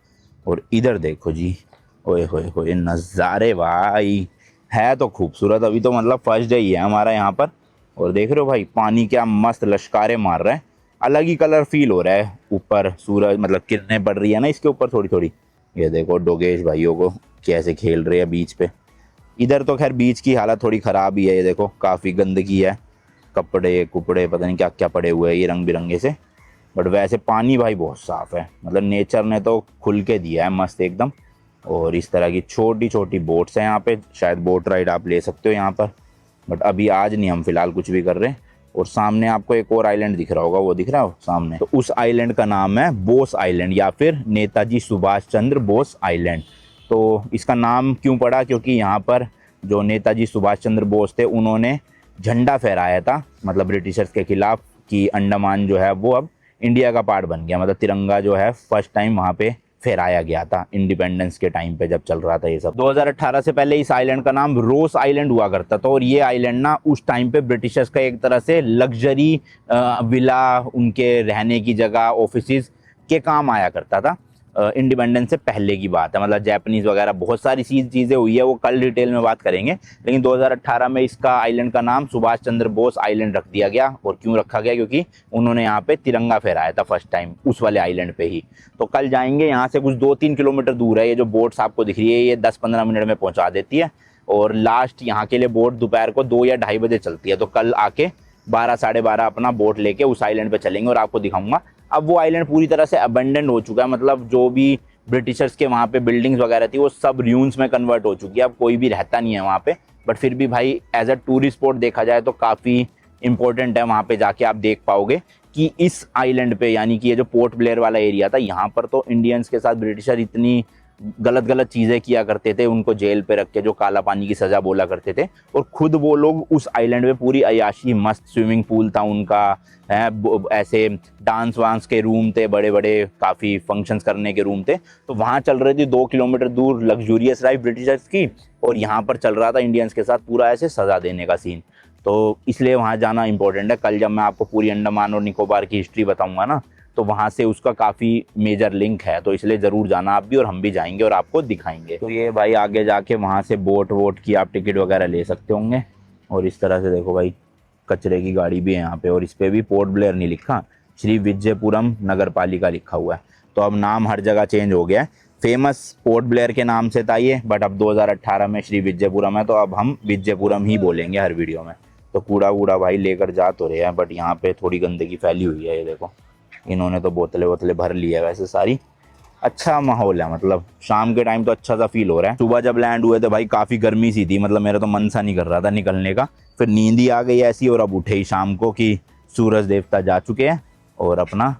और इधर देखो जी, ओए होए होए नज़ारे भाई, है तो खूबसूरत। अभी तो मतलब फर्स्ट डे ही है हमारा यहाँ पर, और देख रहे हो भाई पानी क्या मस्त लश्कारे मार रहा है, अलग ही कलर फील हो रहा है। ऊपर सूरज मतलब किरणें पड़ रही है ना इसके ऊपर थोड़ी थोड़ी। ये देखो डोगेश भाइयों को कैसे खेल रहे हैं बीच पे। इधर तो खैर बीच की हालत थोड़ी ख़राब ही है, ये देखो काफ़ी गंदगी है, कपड़े कुपड़े पता नहीं क्या क्या पड़े हुए हैं ये रंग बिरंगे से। बट वैसे पानी भाई बहुत साफ़ है, मतलब नेचर ने तो खुल के दिया है मस्त एकदम। और इस तरह की छोटी छोटी बोट्स हैं यहाँ पे, शायद बोट राइड आप ले सकते हो यहाँ पर, बट अभी आज नहीं हम फ़िलहाल कुछ भी कर रहे हैं। और सामने आपको एक और आइलैंड दिख रहा होगा, वो दिख रहा हो सामने, तो उस आइलैंड का नाम है बोस आइलैंड या फिर नेताजी सुभाष चंद्र बोस आइलैंड। तो इसका नाम क्यों पड़ा, क्योंकि यहाँ पर जो नेताजी सुभाष चंद्र बोस थे उन्होंने झंडा फहराया था, मतलब ब्रिटिशर्स के खिलाफ, कि अंडमान जो है वो अब इंडिया का पार्ट बन गया। मतलब तिरंगा जो है फर्स्ट टाइम वहाँ पे फहराया गया था इंडिपेंडेंस के टाइम पे जब चल रहा था ये सब। 2018 से पहले इस आइलैंड का नाम रोस आइलैंड हुआ करता था, और ये आइलैंड ना उस टाइम पे ब्रिटिशर्स का एक तरह से लग्जरी विला, उनके रहने की जगह, ऑफिसेज के काम आया करता था। इंडिपेंडेंस से पहले की बात है, मतलब जापानीज़ वगैरह बहुत सारी चीज़ें हुई है, वो कल डिटेल में बात करेंगे। लेकिन 2018 में इसका आइलैंड का नाम सुभाष चंद्र बोस आइलैंड रख दिया गया। और क्यों रखा गया, क्योंकि उन्होंने यहाँ पे तिरंगा फहराया था फर्स्ट टाइम उस वाले आइलैंड पे ही। तो कल जाएंगे, यहाँ से कुछ 2-3 किलोमीटर दूर है, ये जो बोट्स आपको दिख रही है ये 10-15 मिनट में पहुँचा देती है। और लास्ट यहाँ के लिए बोट दोपहर को 2 या 2:30 बजे चलती है। तो कल आके 12-12:30 अपना बोट लेके उस आइलैंड पे चलेंगे और आपको दिखाऊंगा। अब वो आइलैंड पूरी तरह से अबेंडेंड हो चुका है, मतलब जो भी ब्रिटिशर्स के वहाँ पे बिल्डिंग्स वगैरह थी वो सब र्यून्स में कन्वर्ट हो चुकी है, अब कोई भी रहता नहीं है वहाँ पे। बट फिर भी भाई एज अ टूरिस्ट स्पॉट देखा जाए तो काफ़ी इंपॉर्टेंट है, वहाँ पे जाके आप देख पाओगे कि इस आइलैंड पे, यानी कि ये जो पोर्ट ब्लेयर वाला एरिया था, यहाँ पर तो इंडियंस के साथ ब्रिटिशर इतनी गलत गलत चीज़ें किया करते थे, उनको जेल पे रख के जो काला पानी की सज़ा बोला करते थे। और खुद वो लोग उस आइलैंड पे पूरी अयाशी, मस्त स्विमिंग पूल था उनका, है ऐसे डांस वांस के रूम थे, बड़े बड़े काफ़ी फंक्शंस करने के रूम थे। तो वहाँ चल रही थी 2 किलोमीटर दूर लग्जूरियस लाइफ ब्रिटिशर्स की, और यहाँ पर चल रहा था इंडियंस के साथ पूरा ऐसे सज़ा देने का सीन। तो इसलिए वहाँ जाना इंपॉर्टेंट है। कल जब मैं आपको पूरी अंडमान और निकोबार की हिस्ट्री बताऊँगा ना, तो वहाँ से उसका काफ़ी मेजर लिंक है, तो इसलिए ज़रूर जाना आप भी, और हम भी जाएंगे और आपको दिखाएंगे। तो ये भाई आगे जाके वहाँ से बोट वोट की आप टिकट वगैरह ले सकते होंगे। और इस तरह से देखो भाई कचरे की गाड़ी भी है यहाँ पे, और इस पर भी पोर्ट ब्लेयर नहीं लिखा, श्री विजयपुरम नगर पालिका लिखा हुआ है। तो अब नाम हर जगह चेंज हो गया है, फेमस पोर्ट ब्लेयर के नाम से था ये, बट अब 2018 में श्री विजयपुरम है, तो अब हम विजयपुरम ही बोलेंगे हर वीडियो में। तो कूड़ा वूड़ा भाई लेकर जा तो रहे हैं, बट यहाँ पे थोड़ी गंदगी फैली हुई है, ये देखो इन्होंने तो बोतलें वोतलें भर ली है वैसे सारी। अच्छा माहौल है, मतलब शाम के टाइम तो अच्छा सा फील हो रहा है। सुबह जब लैंड हुए थे भाई काफ़ी गर्मी सी थी, मतलब मेरा तो मन सा नहीं कर रहा था निकलने का, फिर नींद ही आ गई ऐसी। और अब उठे ही शाम को कि सूरज देवता जा चुके हैं और अपना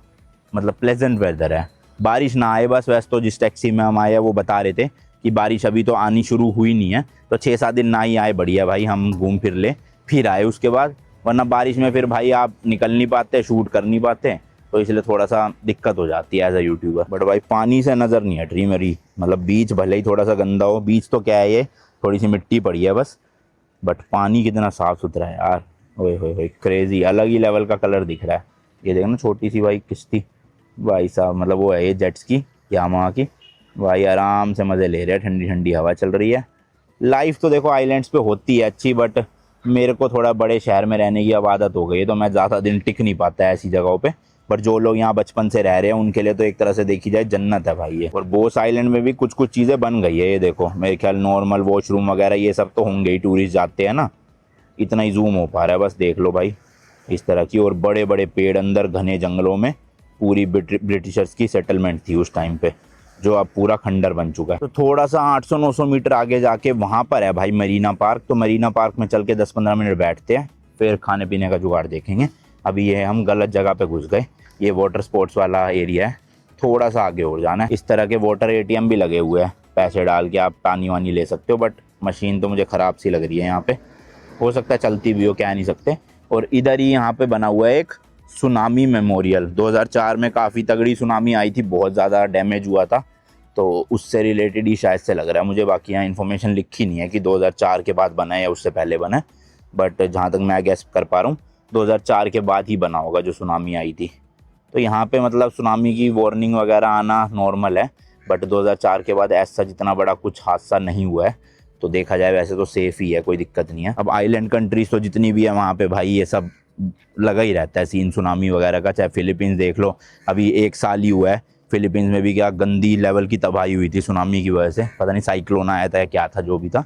मतलब प्लेजेंट वेदर है, बारिश ना आए बस। वैसे तो जिस टैक्सी में हम आए वो बता रहे थे कि बारिश अभी तो आनी शुरू हुई नहीं है, तो 6-7 दिन ना ही आए बढ़िया भाई, हम घूम फिर ले फिर आए उसके बाद। वरना बारिश में फिर भाई आप निकल नहीं पाते, शूट कर नहीं पाते, तो इसलिए थोड़ा सा दिक्कत हो जाती है एज अ यूट्यूबर। बट भाई पानी से नज़र नहीं हट रही मेरी, मतलब बीच भले ही थोड़ा सा गंदा हो, बीच तो क्या है ये थोड़ी सी मिट्टी पड़ी है बस, बट पानी कितना साफ़ सुथरा है यार, ओए होए होए क्रेजी, अलग ही लेवल का कलर दिख रहा है। ये देखो ना छोटी सी भाई किश्ती भाई साहब, मतलब वो है ये जेट्स की यामाहा की भाई, आराम से मज़े ले रहे हैं, ठंडी ठंडी हवा चल रही है। लाइफ तो देखो आइलैंड्स पे होती है अच्छी, बट मेरे को थोड़ा बड़े शहर में रहने की अब आदत हो गई है, तो मैं ज़्यादा दिन टिक नहीं पाता है ऐसी जगहों पे। पर जो लोग यहाँ बचपन से रह रहे हैं उनके लिए तो एक तरह से देखी जाए जन्नत है भाई ये। और बोस आइलैंड में भी कुछ कुछ चीज़ें बन गई है, ये देखो मेरे ख्याल नॉर्मल वॉशरूम वगैरह ये सब तो होंगे ही, टूरिस्ट जाते हैं ना, इतना ही जूम हो पा रहा है बस, देख लो भाई इस तरह की। और बड़े बड़े पेड़ अंदर घने जंगलों में, पूरी ब्रिटिशर्स की सेटलमेंट थी उस टाइम पे, जो अब पूरा खंडर बन चुका है। तो थोड़ा सा 800-900 मीटर आगे जाके वहाँ पर है भाई मरीना पार्क, तो मरीना पार्क में चल के 10-15 मिनट बैठते हैं, फिर खाने पीने का जुगाड़ देखेंगे। अभी ये हम गलत जगह पे घुस गए, ये वाटर स्पोर्ट्स वाला एरिया है, थोड़ा सा आगे और जाना है। इस तरह के वाटर ATM भी लगे हुए हैं, पैसे डाल के आप पानी वानी ले सकते हो, बट मशीन तो मुझे ख़राब सी लग रही है यहाँ पे, हो सकता है चलती भी हो, कह नहीं सकते। और इधर ही यहाँ पे बना हुआ है एक सुनामी मेमोरियल, 2004 में काफ़ी तगड़ी सुनामी आई थी, बहुत ज़्यादा डैमेज हुआ था, तो उससे रिलेटेड ही शायद से लग रहा है मुझे। बाकी यहाँ इन्फॉर्मेशन लिखी नहीं है कि 2004 के बाद बना है या उससे पहले बना है, बट जहाँ तक मैं गैस कर पा रहा हूँ 2004 के बाद ही बना होगा जो सुनामी आई थी। तो यहाँ पे मतलब सुनामी की वार्निंग वगैरह आना नॉर्मल है, बट 2004 के बाद ऐसा जितना बड़ा कुछ हादसा नहीं हुआ है। तो देखा जाए वैसे तो सेफ ही है, कोई दिक्कत नहीं है। अब आइलैंड कंट्रीज तो जितनी भी है वहाँ पे भाई ये सब लगा ही रहता है सीन सुनामी वगैरह का। चाहे फिलीपींस देख लो, अभी 1 साल ही हुआ है, फिलीपींस में भी क्या गंदी लेवल की तबाही हुई थी सुनामी की वजह से। पता नहीं साइक्लोन आया था या क्या था, जो भी था।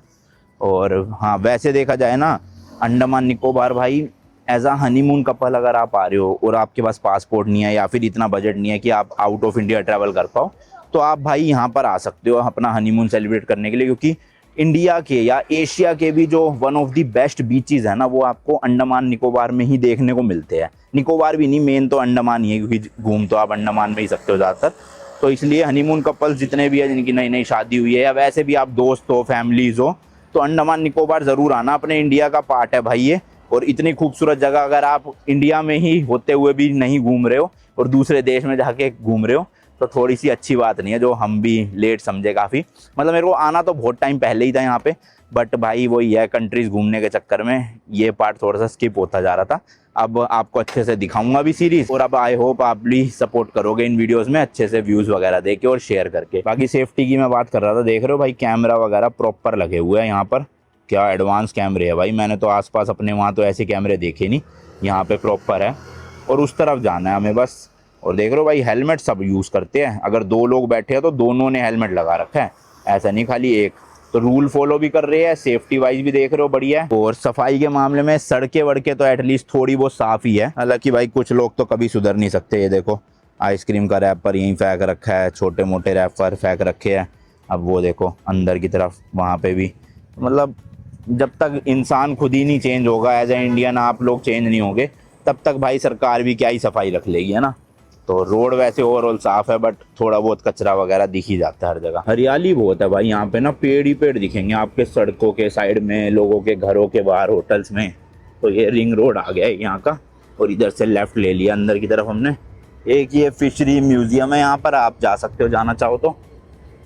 और हाँ, वैसे देखा जाए ना, अंडमान निकोबार भाई एज आ हनीमून कपल अगर आप आ रहे हो और आपके पास पासपोर्ट नहीं है या फिर इतना बजट नहीं है कि आप आउट ऑफ इंडिया ट्रैवल कर पाओ, तो आप भाई यहाँ पर आ सकते हो अपना हनीमून सेलिब्रेट करने के लिए। क्योंकि इंडिया के या एशिया के भी जो one of the best beaches है ना, वो आपको अंडमान निकोबार में ही देखने को मिलते हैं। निकोबार भी नहीं, मेन तो अंडमान ही है, क्योंकि घूम तो आप अंडमान में ही सकते हो ज़्यादातर। तो इसलिए हनीमून कपल्स जितने भी है जिनकी नई नई शादी हुई है या वैसे भी आप दोस्त हो, फैमिलीज हो, तो अंडमान निकोबार ज़रूर आना। अपने इंडिया का पार्ट है भाई ये, और इतनी खूबसूरत जगह अगर आप इंडिया में ही होते हुए भी नहीं घूम रहे हो और दूसरे देश में जाके घूम रहे हो, तो थोड़ी सी अच्छी बात नहीं है, जो हम भी लेट समझे काफ़ी। मतलब मेरे को आना तो बहुत टाइम पहले ही था यहाँ पे, बट भाई वही है, कंट्रीज़ घूमने के चक्कर में ये पार्ट थोड़ा सा स्किप होता जा रहा था। अब आपको अच्छे से दिखाऊंगा भी सीरीज़, और अब आई होप आप भी सपोर्ट करोगे इन वीडियोज़ में अच्छे से व्यूज़ वगैरह दे के और शेयर करके। बाकी सेफ्टी की मैं बात कर रहा था, देख रहे हो भाई कैमरा वगैरह प्रॉपर लगे हुए हैं यहाँ पर। क्या एडवांस कैमरे है भाई, मैंने तो आसपास अपने वहाँ तो ऐसे कैमरे देखे नहीं, यहाँ पे प्रॉपर है। और उस तरफ जाना है हमें बस। और देख रहे हो भाई हेलमेट सब यूज़ करते हैं, अगर 2 लोग बैठे हैं तो दोनों ने हेलमेट लगा रखा है, ऐसा नहीं खाली एक। तो रूल फॉलो भी कर रहे हैं, सेफ्टी वाइज भी देख रहे हो बढ़िया है। और सफाई के मामले में सड़कें वड़कें तो एटलीस्ट थोड़ी बहुत साफ़ ही है। हालांकि भाई कुछ लोग तो कभी सुधर नहीं सकते। ये देखो आइसक्रीम का रैपर यहीं फेंक रखा है, छोटे मोटे रैपर फेंक रखे हैं। अब वो देखो अंदर की तरफ वहाँ पे भी, मतलब जब तक इंसान खुद ही नहीं चेंज होगा, एज ए इंडियन आप लोग चेंज नहीं होंगे, तब तक भाई सरकार भी क्या ही सफाई रख लेगी, है ना। तो रोड वैसे ओवरऑल साफ़ है, बट थोड़ा बहुत कचरा वगैरह दिख ही जाता है हर जगह। हरियाली बहुत है भाई यहाँ पे ना, पेड़ ही पेड़ दिखेंगे आपके सड़कों के साइड में, लोगों के घरों के बाहर, होटल्स में। तो ये रिंग रोड आ गया है यहाँ का, और इधर से लेफ्ट ले लिया अंदर की तरफ हमने। एक ये फिशरी म्यूजियम है यहाँ पर, आप जा सकते हो जाना चाहो तो।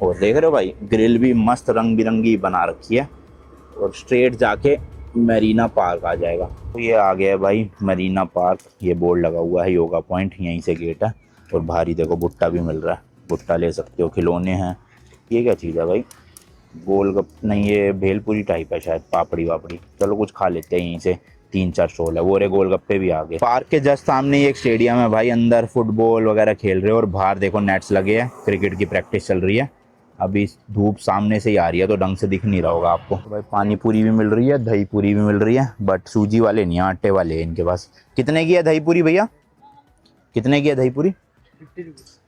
और देख रहे हो भाई ग्रिल भी मस्त रंग बिरंगी बना रखी है। और स्ट्रेट जाके मरीना पार्क आ जाएगा। तो ये आ गया है भाई मरीना पार्क, ये बोर्ड लगा हुआ है योगा पॉइंट, यहीं से गेट है। और बाहर ही देखो भुट्टा भी मिल रहा है, भुट्टा ले सकते हो, खिलौने हैं। ये क्या चीज़ है भाई, गोलगप नहीं, ये भेलपुरी टाइप है शायद, पापड़ी वापड़ी। चलो कुछ खा लेते हैं यहीं से, 3-4 स्टॉल है। वो रे गोलगप्पे भी आ गए। पार्क के जस्ट सामने ही एक स्टेडियम है भाई, अंदर फुटबॉल वगैरह खेल रहे हो, और बाहर देखो नेट्स लगे हैं, क्रिकेट की प्रैक्टिस चल रही है। अभी धूप सामने से ही आ रही है तो ढंग से दिख नहीं रहा होगा आपको। तो भाई पानी पूरी भी मिल रही है, दही पूरी भी मिल रही है, बट सूजी वाले नहीं, आटे वाले हैं इनके पास। कितने की है दही पूरी भैया, कितने की है दही पूरी?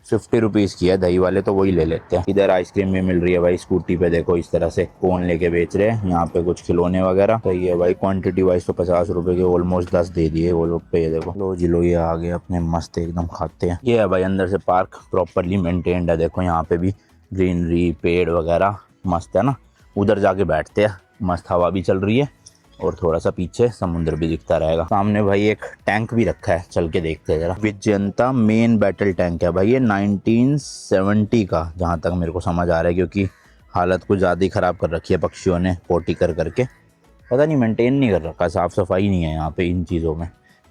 50 रुपीज़ की है, दही वाले तो वही ले लेते हैं। इधर आइसक्रीम भी मिल रही है भाई, स्कूटी पे देखो इस तरह से कोन लेके बेच रहे हैं। यहाँ पे कुछ खिलौने वगैरह तो ये भाई क्वांटिटी वाइज तो 50 रुपए के ऑलमोस्ट 10 दे दिए वो लोग पे। ये देखो लो जी लो, ये आ गए अपने मस्त एकदम खाते हैं। ये है भाई अंदर से पार्क प्रॉपरली मेंटेन्ड है, देखो यहाँ पे भी ग्रीनरी पेड़ वगैरह मस्त है ना। उधर जाके बैठते हैं, मस्त हवा भी चल रही है और थोड़ा सा पीछे समुद्र भी दिखता रहेगा। सामने भाई एक टैंक भी रखा है, चल के देखते हैं जरा। विजयंता मेन बैटल टैंक है भाई, ये 1970 का जहाँ तक मेरे को समझ आ रहा है, क्योंकि हालत कुछ ज़्यादा ही ख़राब कर रखी है पक्षियों ने पोटी कर करके। पता नहीं मेंटेन नहीं कर रखा, साफ़ सफाई नहीं है यहाँ पे इन चीज़ों में।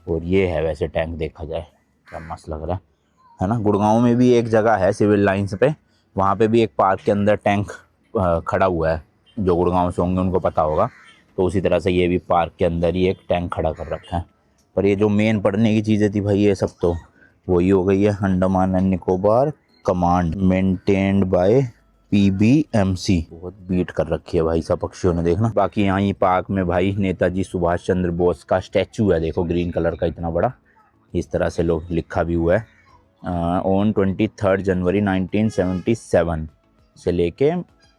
और ये है वैसे टैंक, देखा जाए क्या मस्त लग रहा है ना। गुड़गांव में भी एक जगह है सिविल लाइन्स पे, वहाँ पे भी एक पार्क के अंदर टैंक खड़ा हुआ है, जो गुड़गांव से होंगे उनको पता होगा। तो उसी तरह से ये भी पार्क के अंदर ही एक टैंक खड़ा कर रखा है। पर ये जो मेन पढ़ने की चीज़ें थी भाई, ये सब तो वही हो गई है। Andaman and Nicobar command maintained by PBMC, बहुत बीट कर रखी है भाई सब पक्षियों ने, देखना। बाकी यहाँ ये पार्क में भाई नेताजी सुभाष चंद्र बोस का स्टैचू है, देखो ग्रीन कलर का इतना बड़ा, इस तरह से लोग लिखा भी हुआ है। ऑन 23 जनवरी 1977 से लेके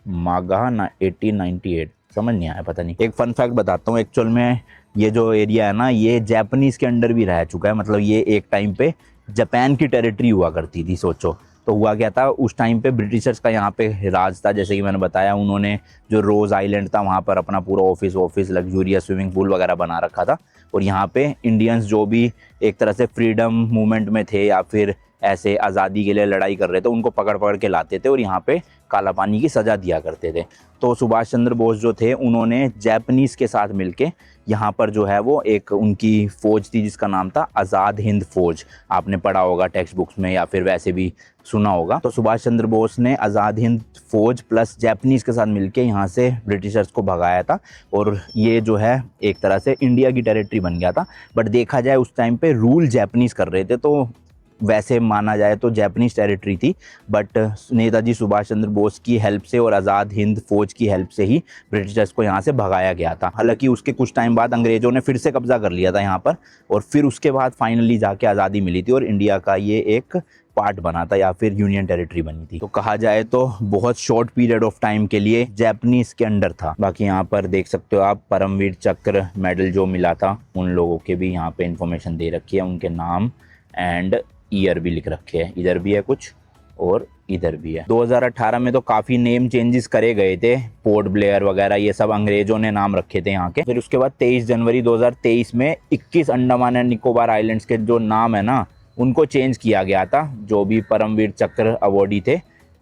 मागाह 1898, समझ नहीं आया पता नहीं। एक फन फैक्ट बताता हूँ, एक्चुअल में ये जो एरिया है ना, ये जापानीज़ के अंडर भी रह चुका है। मतलब ये एक टाइम पे जापान की टेरिटरी हुआ करती थी, सोचो। तो हुआ क्या था उस टाइम पे, ब्रिटिशर्स का यहाँ पे राज था, जैसे कि मैंने बताया। उन्होंने जो रोज़ आइलैंड था वहाँ पर अपना पूरा ऑफिस लग्जूरियस स्विमिंग पूल वगैरह बना रखा था। और यहाँ पे इंडियंस जो भी एक तरह से फ्रीडम मूवमेंट में थे या फिर ऐसे आज़ादी के लिए लड़ाई कर रहे थे, उनको पकड़ पकड़ के लाते थे और यहाँ पे काला पानी की सज़ा दिया करते थे। तो सुभाष चंद्र बोस जो थे उन्होंने जैपनीज़ के साथ मिलके यहाँ पर जो है वो एक उनकी फ़ौज थी जिसका नाम था आज़ाद हिंद फ़ौज। आपने पढ़ा होगा टेक्स्ट बुक्स में या फिर वैसे भी सुना होगा। तो सुभाष चंद्र बोस ने आज़ाद हिंद फ़ौज प्लस जैपनीज़ के साथ मिलके यहाँ से ब्रिटिशर्स को भगाया था और ये जो है एक तरह से इंडिया की टेरिटरी बन गया था। बट देखा जाए उस टाइम पे रूल जैपनीज़ कर रहे थे, तो वैसे माना जाए तो जैपनीज़ टेरिटरी थी, बट नेताजी सुभाष चंद्र बोस की हेल्प से और आज़ाद हिंद फ़ौज की हेल्प से ही ब्रिटिशर्स को यहाँ से भगाया गया था। हालांकि उसके कुछ टाइम बाद अंग्रेज़ों ने फिर से कब्ज़ा कर लिया था यहाँ पर और फिर उसके बाद फाइनली जाके आज़ादी मिली थी और इंडिया का ये एक पार्ट बना था या फिर यूनियन टेरिटरी बनी थी। तो कहा जाए तो बहुत शॉर्ट पीरियड ऑफ टाइम के लिए जैपनीज़ के अंडर था। बाकी यहाँ पर देख सकते हो आप परमवीर चक्र मेडल जो मिला था उन लोगों के भी यहाँ पे इंफॉर्मेशन दे रखी है, उनके नाम एंड ईयर भी लिख रखे हैं। इधर भी है कुछ और इधर भी है। 2018 में तो काफ़ी नेम चेंजेस करे गए थे, पोर्ट ब्लेयर वगैरह ये सब अंग्रेज़ों ने नाम रखे थे यहाँ के। फिर उसके बाद 23 जनवरी 2023 में 21 अंडमान एंड निकोबार आइलैंड्स के जो नाम है ना उनको चेंज किया गया था, जो भी परमवीर चक्र अवॉर्डी थे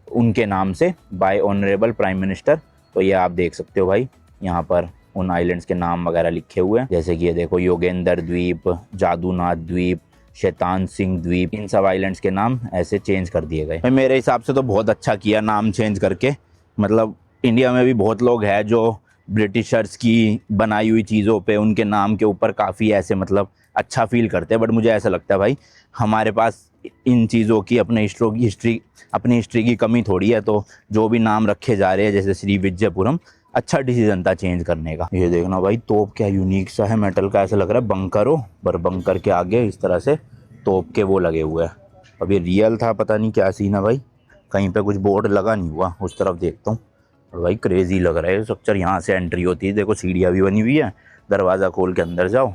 उनके नाम से बाय ऑनरेबल प्राइम मिनिस्टर। तो ये आप देख सकते हो भाई यहाँ पर उन आइलैंड्स के नाम वगैरह लिखे हुए हैं, जैसे कि ये देखो योगेंद्र द्वीप, जादूनाथ द्वीप, शैतान सिंह द्वीप, इन सब आइलैंड्स के नाम ऐसे चेंज कर दिए गए। मेरे हिसाब से तो बहुत अच्छा किया नाम चेंज करके। मतलब इंडिया में भी बहुत लोग हैं जो ब्रिटिशर्स की बनाई हुई चीज़ों पे उनके नाम के ऊपर काफ़ी ऐसे मतलब अच्छा फील करते हैं, बट मुझे ऐसा लगता है भाई हमारे पास इन चीज़ों की अपनी हिस्ट्री की कमी थोड़ी है। तो जो भी नाम रखे जा रहे हैं जैसे श्री विजयपुरम, अच्छा डिसीजन था चेंज करने का। ये देखना भाई तोप क्या यूनिक सा है, मेटल का, ऐसा लग रहा है बंकर हो, पर बंकर के आगे इस तरह से तोप के वो लगे हुए हैं। अब ये रियल था पता नहीं क्या सीन है भाई, कहीं पे कुछ बोर्ड लगा नहीं हुआ, उस तरफ देखता हूँ। और भाई क्रेजी लग रहा है स्ट्रक्चर। यहाँ से एंट्री होती है, देखो सीढ़ियाँ भी बनी हुई है, दरवाज़ा खोल के अंदर जाओ।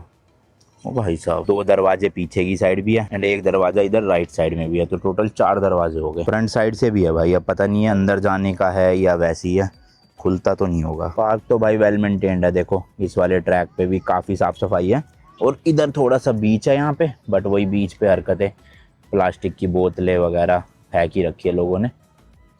ओ भाई साहब 2 दरवाजे पीछे की साइड भी है एंड एक दरवाज़ा इधर राइट साइड में भी है, तो टोटल 4 दरवाजे हो गए। फ्रंट साइड से भी है भाई, अब पता नहीं है अंदर जाने का है या वैसी है, खुलता तो नहीं होगा। पार्क तो भाई वेल मेंटेन्ड है, देखो इस वाले ट्रैक पे भी काफ़ी साफ़ सफाई है। और इधर थोड़ा सा बीच है यहाँ पे, बट वही बीच पे हरकतें, प्लास्टिक की बोतलें वगैरह फेंक ही रखी है लोगों ने।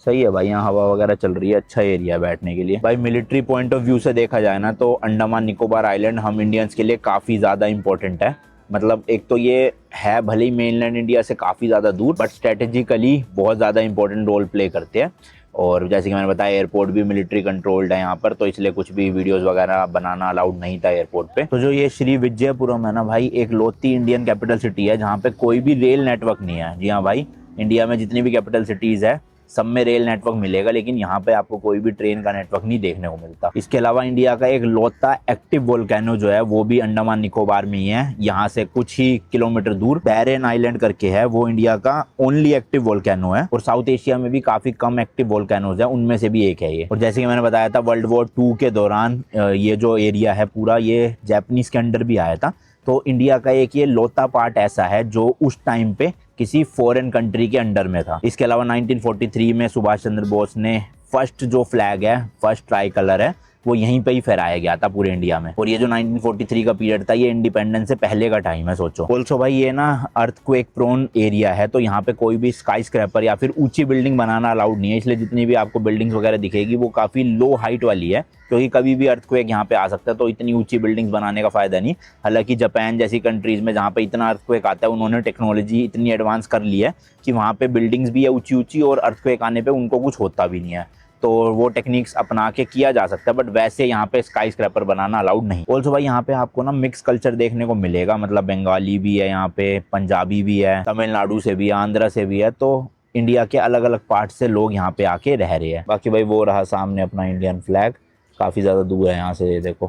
सही है भाई, यहाँ हवा वगैरह चल रही है, अच्छा एरिया है बैठने के लिए। भाई मिलिट्री पॉइंट ऑफ व्यू से देखा जाए ना तो अंडमान निकोबार आइलैंड हम इंडियंस के लिए काफ़ी ज़्यादा इंपॉर्टेंट है। मतलब एक तो ये है भले ही मेनलैंड इंडिया से काफ़ी ज़्यादा दूर, बट स्ट्रेटेजिकली बहुत ज़्यादा इंपॉर्टेंट रोल प्ले करते हैं। और जैसे कि मैंने बताया एयरपोर्ट भी मिलिट्री कंट्रोल्ड है यहाँ पर, तो इसलिए कुछ भी वीडियोस वगैरह बनाना अलाउड नहीं था एयरपोर्ट पे। तो जो ये श्री विजयपुरम है ना भाई, एक लौती इंडियन कैपिटल सिटी है जहाँ पे कोई भी रेल नेटवर्क नहीं है। जी हाँ भाई, इंडिया में जितनी भी कैपिटल सिटीज़ है सब में रेल नेटवर्क मिलेगा, लेकिन यहाँ पे आपको कोई भी ट्रेन का नेटवर्क नहीं देखने को मिलता। इसके अलावा इंडिया का एक लौता एक्टिव वोल्केनो जो है वो भी अंडमान निकोबार में ही है, यहाँ से कुछ ही किलोमीटर दूर बैरेन आइलैंड करके है, वो इंडिया का ओनली एक्टिव वोल्केनो है। और साउथ एशिया में भी काफी कम एक्टिव वोल्केनोज है, उनमें से भी एक है ये। और जैसे कि मैंने बताया था वर्ल्ड वॉर 2 के दौरान ये जो एरिया है पूरा ये जापानीज के अंडर भी आया था। तो इंडिया का एक ये लौता पार्ट ऐसा है जो उस टाइम पे किसी फॉरेन कंट्री के अंडर में था। इसके अलावा 1943 में सुभाष चंद्र बोस ने फर्स्ट जो फ्लैग है, फर्स्ट ट्राई कलर है, वो यहीं पे ही फहराया गया था पूरे इंडिया में। और ये जो 1943 का पीरियड था ये इंडिपेंडेंस से पहले का टाइम है, सोचो। ऑल्सो भाई ये ना अर्थक्वेक प्रोन एरिया है, तो यहाँ पे कोई भी स्काई स्क्रैपर या फिर ऊंची बिल्डिंग बनाना अलाउड नहीं है, इसलिए जितनी भी आपको बिल्डिंग्स वगैरह दिखेगी वो काफ़ी लो हाइट वाली है, क्योंकि कभी भी अर्थक्वेक यहाँ पे आ सकता है, तो इतनी ऊंची बिल्डिंग्स बनाने का फ़ायदा नहीं। हालांकि जापान जैसी कंट्रीज़ में जहाँ पे इतना अर्थक्वेक आता है उन्होंने टेक्नोलॉजी इतनी एडवांस कर ली है कि वहाँ पे बिल्डिंग्स भी है ऊंची ऊंची और अर्थक्वेक आने पे उनको कुछ होता भी नहीं है, तो वो टेक्निक्स अपना के किया जा सकता है। बट वैसे यहाँ पे स्काई स्क्रैपर बनाना अलाउड नहीं। ऑल्सो भाई यहाँ पे आपको ना मिक्स कल्चर देखने को मिलेगा, मतलब बंगाली भी है यहाँ पे, पंजाबी भी है, तमिलनाडु से भी है, आंध्रा से भी है, तो इंडिया के अलग अलग पार्ट से लोग यहाँ पे आके रह रहे हैं। बाकी भाई वो रहा सामने अपना इंडियन फ्लैग, काफ़ी ज़्यादा दूर है यहाँ से, देखो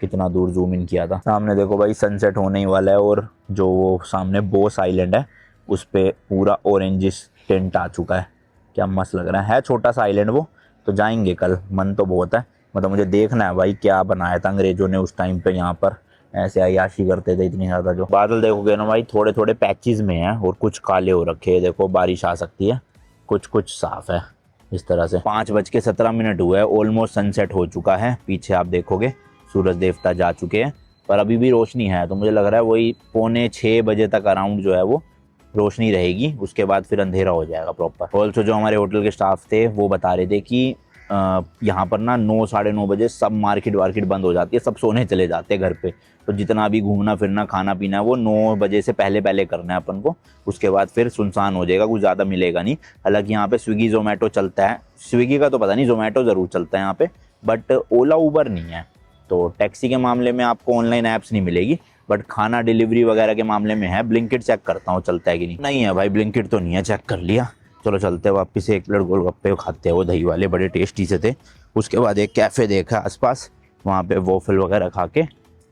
कितना दूर जूम इन किया था। सामने देखो भाई सनसेट होने ही वाला है और जो वो सामने बोस आइलैंड है उस पर पूरा ऑरेंजिश टेंट आ चुका है, क्या मस्त लग रहा है छोटा सा आइलैंड वो। तो जाएंगे कल, मन तो बहुत है, मतलब मुझे देखना है भाई क्या बनाया था अंग्रेजों ने उस टाइम पे, यहाँ पर ऐसे अय्याशी करते थे इतनी ज़्यादा। जो बादल देखोगे ना भाई थोड़े थोड़े पैचेस में हैं और कुछ काले हो रखे हैं, देखो बारिश आ सकती है, कुछ कुछ साफ है इस तरह से। 5:17 हुए, ऑलमोस्ट सनसेट हो चुका है। पीछे आप देखोगे सूरज देवता जा चुके हैं, पर अभी भी रोशनी है, तो मुझे लग रहा है वही 5:45 बजे तक अराउंड जो है वो रोशनी रहेगी, उसके बाद फिर अंधेरा हो जाएगा प्रॉपर। ऑल्सो जो हमारे होटल के स्टाफ थे वो बता रहे थे कि यहाँ पर ना 9 साढ़े 9 बजे सब मार्केट वार्केट बंद हो जाती है, सब सोने चले जाते हैं घर पे। तो जितना भी घूमना फिरना खाना पीना है वो 9 बजे से पहले पहले करना है अपन को, उसके बाद फिर सुनसान हो जाएगा, कुछ ज़्यादा मिलेगा नहीं। हालांकि यहाँ पे स्विगी जोमेटो चलता है, स्विगी का तो पता नहीं, जोमेटो ज़रूर चलता है यहाँ पे, बट ओला उबर नहीं है। तो टैक्सी के मामले में आपको ऑनलाइन ऐप्स नहीं मिलेगी, बट खाना डिलीवरी वगैरह के मामले में है। ब्लिंकिट चेक करता हूँ चलता है कि नहीं। नहीं है भाई, ब्लिंकिट तो नहीं है, चेक कर लिया। चलो चलते हैं वापस से, एक प्लेट गोलगप्पे खाते हैं, वो दही वाले बड़े टेस्टी से थे। उसके बाद एक कैफ़े देखा आसपास, वहाँ पे वॉफल वगैरह खा के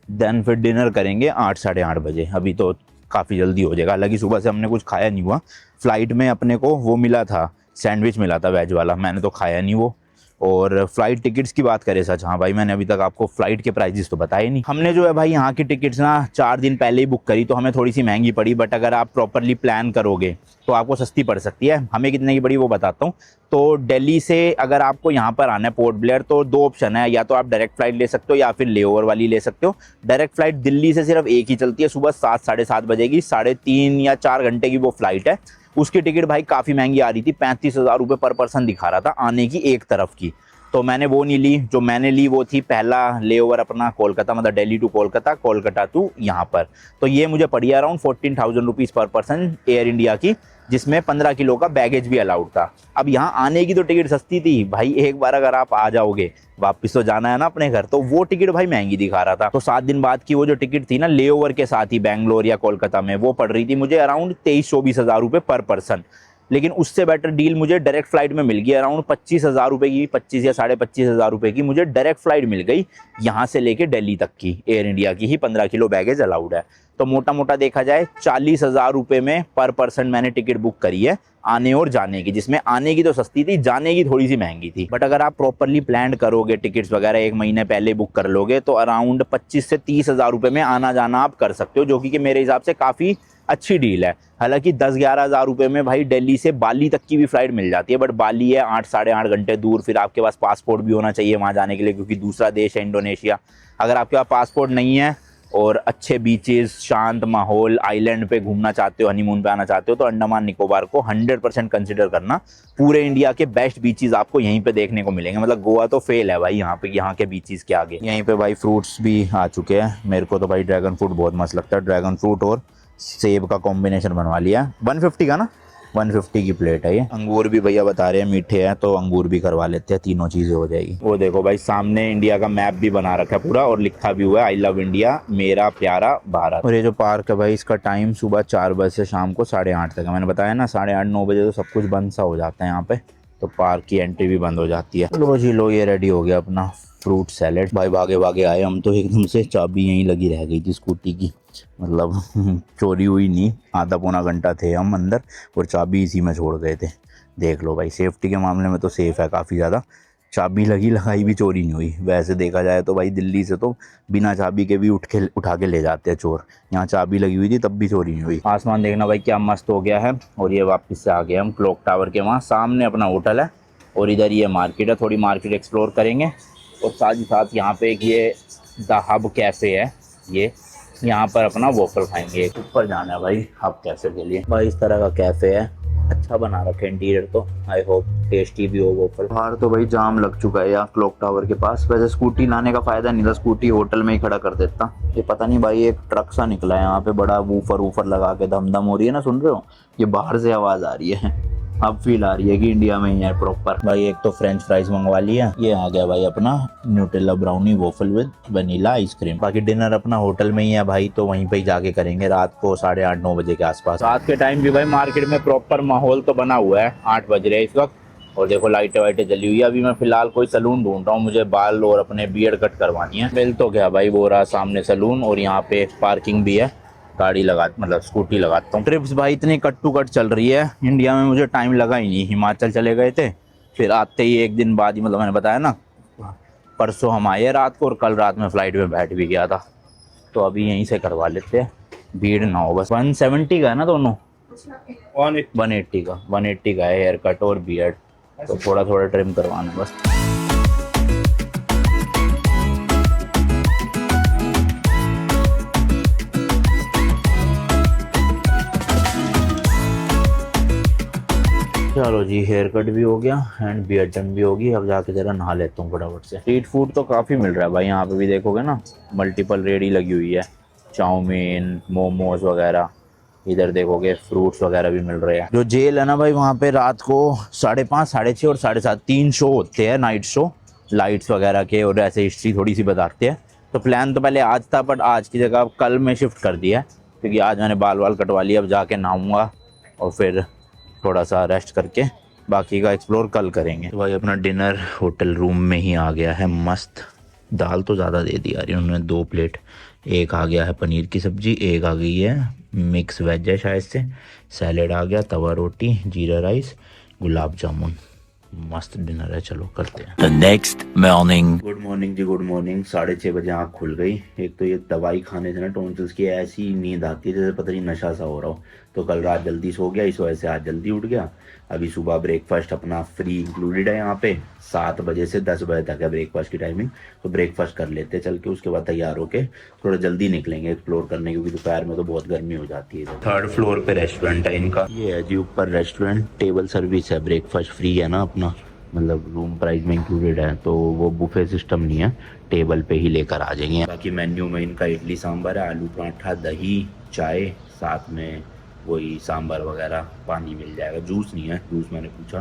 देन फिर डिनर करेंगे 8 साढ़े 8 बजे। अभी तो काफ़ी जल्दी हो जाएगा, हालांकि सुबह से हमने कुछ खाया नहीं हुआ। फ़्लाइट में अपने को वो मिला था, सैंडविच मिला था वेज वाला, मैंने तो खाया नहीं वो। और फ्लाइट टिकट्स की बात करें सच, हाँ भाई मैंने अभी तक आपको फ़्लाइट के प्राइजेस तो बताए नहीं। हमने जो है भाई यहाँ की टिकट्स ना 4 दिन पहले ही बुक करी, तो हमें थोड़ी सी महंगी पड़ी, बट अगर आप प्रॉपरली प्लान करोगे तो आपको सस्ती पड़ सकती है। हमें कितने की पड़ी वो बताता हूँ। तो दिल्ली से अगर आपको यहाँ पर आना है पोर्ट ब्लेयर, तो 2 ऑप्शन है, या तो आप डायरेक्ट फ़्लाइट ले सकते हो या फिर लेओवर वाली ले सकते हो। डायरेक्ट फ़्लाइट दिल्ली से सिर्फ एक ही चलती है, सुबह 7 साढ़े 7 बजे की, 3.5 या 4 घंटे की वो फ़्लाइट है। उसकी टिकट भाई काफ़ी महंगी आ रही थी, 35,000 रुपये पर पर्सन दिखा रहा था आने की एक तरफ की। तो मैंने वो नहीं ली, जो मैंने ली वो थी पहला लेओवर अपना कोलकाता, मतलब दिल्ली टू कोलकाता, कोलकाता टू यहाँ पर। तो ये मुझे पड़ी अराउंड 14,000 रुपीज़ पर पर्सन एयर इंडिया की, जिसमें 15 किलो का बैगेज भी अलाउड था। अब यहाँ आने की तो टिकट सस्ती थी भाई, एक बार अगर आप आ जाओगे, वापस तो जाना है ना अपने घर, तो वो टिकट भाई महंगी दिखा रहा था। तो 7 दिन बाद की वो जो टिकट थी ना लेओवर के साथ ही बैंगलोर या कोलकाता में, वो पड़ रही थी मुझे अराउंड 23-24 हज़ार रुपये पर पर्सन। लेकिन उससे बेटर डील मुझे डायरेक्ट फ्लाइट में मिल गई, अराउंड 25,000 रुपये की, 25 या 25,500 रुपये की मुझे डायरेक्ट फ्लाइट मिल गई यहाँ से लेके दिल्ली तक की। एयर इंडिया की ही 15 किलो बैगेज अलाउड है। तो मोटा मोटा देखा जाए 40,000 रुपये में पर पर्सन मैंने टिकट बुक करी है आने और जाने की, जिसमें आने की तो सस्ती थी, जाने की थोड़ी सी महंगी थी। बट अगर आप प्रॉपरली प्लान करोगे, टिकट्स वगैरह 1 महीने पहले बुक कर लोगे, तो अराउंड 25 से 30,000 रुपये में आना जाना आप कर सकते हो, जो कि मेरे हिसाब से काफ़ी अच्छी डील है। हालांकि 10-11 हज़ार रुपये में भाई दिल्ली से बाली तक की भी फ्लाइट मिल जाती है, बट बाली है 8 साढ़े 8 घंटे दूर, फिर आपके पास पासपोर्ट भी होना चाहिए वहाँ जाने के लिए, क्योंकि दूसरा देश है इंडोनेशिया। अगर आपके पास पासपोर्ट नहीं है और अच्छे बीचेस, शांत माहौल, आइलैंड पे घूमना चाहते हो, हनीमून पे आना चाहते हो, तो अंडमान निकोबार को 100% कंसिडर करना। पूरे इंडिया के बेस्ट बीचेस आपको यहीं पे देखने को मिलेंगे, मतलब गोवा तो फेल है भाई यहाँ पे, यहाँ के बीचेस के आगे। यहीं पे भाई फ्रूट्स भी आ चुके हैं। मेरे को तो भाई ड्रैगन फ्रूट बहुत मस्त लगता है, ड्रैगन फ्रूट और सेब का कॉम्बिनेशन बनवा लिया। 150 का ना, 150 की प्लेट है ये। अंगूर भी भैया बता रहे हैं मीठे हैं, तो अंगूर भी करवा लेते हैं, तीनों चीज़ें हो जाएगी। वो देखो भाई सामने इंडिया का मैप भी बना रखा है पूरा, और लिखा भी हुआ है आई लव इंडिया, मेरा प्यारा भारत। और ये जो पार्क है भाई, इसका टाइम सुबह 4 बजे से शाम को 8:30 तक है। मैंने बताया ना 8:30-9 बजे तो सब कुछ बंद सा हो जाता है यहाँ पे, तो पार्क की एंट्री भी बंद हो जाती है। लो जी लो, ये रेडी हो गया अपना फ्रूट सैलेड। भाई भागे भागे आए हम तो, एकदम से चाबी यहीं लगी रह गई थी स्कूटी की, मतलब चोरी हुई नहीं, आधा पौना घंटा थे हम अंदर और चाबी इसी में छोड़ गए थे। देख लो भाई, सेफ्टी के मामले में तो सेफ़ है काफ़ी ज़्यादा, चाबी लगी लगाई भी चोरी नहीं हुई। वैसे देखा जाए तो भाई दिल्ली से तो बिना चाबी के भी उठा के ले जाते हैं चोर, यहाँ चाबी लगी हुई थी तब भी चोरी नहीं हुई। आसमान देखना भाई क्या मस्त हो गया है। और ये वापस से आ गए हम क्लॉक टावर के वहाँ, सामने अपना होटल है और इधर ये मार्केट है, थोड़ी मार्केट एक्सप्लोर करेंगे। और साथ ही साथ यहाँ पे एक ये द हब कैफ़े है, ये यहाँ पर अपना वॉफल खाएंगे। ऊपर जाना है भाई हब कैफ़े के लिए। भाई इस तरह का कैफ़े है, अच्छा बना रखे इंटीरियर, तो आई होप टेस्टी भी हो वॉफल। बाहर तो भाई जाम लग चुका है यहाँ क्लॉक टावर के पास। वैसे स्कूटी लाने का फ़ायदा नहीं था, स्कूटी होटल में ही खड़ा कर देता। ये पता नहीं भाई, एक ट्रक सा निकला है यहाँ पे, बड़ा वूफर लगा के धम धम हो रही है ना, सुन रहे हो? ये बाहर से आवाज़ आ रही है, अब फील आ रही है कि इंडिया में ही है प्रॉपर। भाई एक तो फ्रेंच फ्राइज मंगवा लिया, ये आ गया भाई अपना Nutella brownie waffle with vanilla ice cream. बाकी डिनर अपना होटल में ही है भाई, तो वहीं पे ही जाके करेंगे रात को 8:30-9 बजे के आसपास। रात के टाइम भी भाई मार्केट में प्रॉपर माहौल तो बना हुआ है, 8 बज रहे हैं इस वक्त, और देखो लाइटें वाइटें जली हुई है। अभी मैं फिलहाल कोई सलून ढूंढ रहा हूँ, मुझे बाल और अपने बियर्ड कट करवानी है। मिल तो गया भाई, वो रहा सामने सलून, और यहाँ पे पार्किंग भी है, गाड़ी लगा मतलब स्कूटी लगाता हूँ। ट्रिप्स भाई इतनी कट टू कट चल रही है, इंडिया में मुझे टाइम लगा ही नहीं। हिमाचल चले गए थे, फिर आते ही एक दिन बाद ही, मतलब मैंने बताया ना परसों हम आए रात को, और कल रात में फ़्लाइट में बैठ भी गया था। तो अभी यहीं से करवा लेते हैं, भीड़ ना हो बस। 170 का है ना दोनों? 180 का है हेयर कट और बियर्ड, तो थोड़ा थोड़ा ट्रिम करवाना बस। चलो जी, हेयर कट भी हो गया एंड बियर्ड डन भी होगी। अब जाके जरा नहा लेता हूँ फटाफट से। स्ट्रीट फूड तो काफ़ी मिल रहा है भाई, यहाँ पे भी देखोगे ना मल्टीपल रेडी लगी हुई है, चाउमीन मोमोज वगैरह। इधर देखोगे फ्रूट्स वगैरह भी मिल रहे हैं। जो जेल है ना भाई, वहाँ पे रात को 5:30, 6:30 और 7:30 3 शो होते हैं, नाइट शो, लाइट्स वगैरह के, और ऐसे हिस्ट्री थोड़ी सी बताते हैं। तो प्लान तो पहले आज था, बट आज की जगह कल में शिफ्ट कर दिया है, क्योंकि आज मैंने बाल कटवा लिया। अब जाके नहाऊंगा और फिर थोड़ा सा रेस्ट करके बाकी का एक्सप्लोर कल करेंगे। तो भाई अपना डिनर होटल रूम में ही आ गया है, मस्त। दाल तो ज़्यादा दे दी यार इन्होंने, 2 प्लेट। एक आ गया है पनीर की सब्जी, एक आ गई है मिक्स वेज है शायद से, सैलेड आ गया, तवा रोटी, जीरा राइस, गुलाब जामुन। मस्त डिनर है, चलो करते हैं। The next morning. Good morning जी, गुड मॉर्निंग। 6:30 बजे आँख खुल गई। एक तो ये दवाई खाने से ना टॉन्सिल्स की ऐसी नींद आती है जैसे पता नहीं नशा सा हो रहा हो। तो कल रात जल्दी सो गया, इस वजह से आज जल्दी उठ गया। अभी सुबह ब्रेकफास्ट अपना फ्री इंक्लूडेड है यहाँ पे, 7 बजे से 10 बजे तक है ब्रेकफास्ट की टाइमिंग। तो ब्रेकफास्ट कर लेते हैं चल के, उसके बाद तैयार होके थोड़ा जल्दी निकलेंगे एक्सप्लोर करने, क्योंकि दोपहर में तो बहुत गर्मी हो जाती है। 3rd फ्लोर पे रेस्टोरेंट है इनका, ये है जी ऊपर रेस्टोरेंट। टेबल सर्विस है, ब्रेकफास्ट फ्री है ना अपना, मतलब रूम प्राइस में इंक्लूडेड है। तो वो बुफे सिस्टम नहीं है, टेबल पे ही लेकर आ जाएंगे। बाकी मेन्यू में इनका इडली सांभर है, आलू पराठा, दही, चाय, साथ में वही सांभर वगैरह, पानी मिल जाएगा। जूस नहीं है, जूस मैंने पूछा।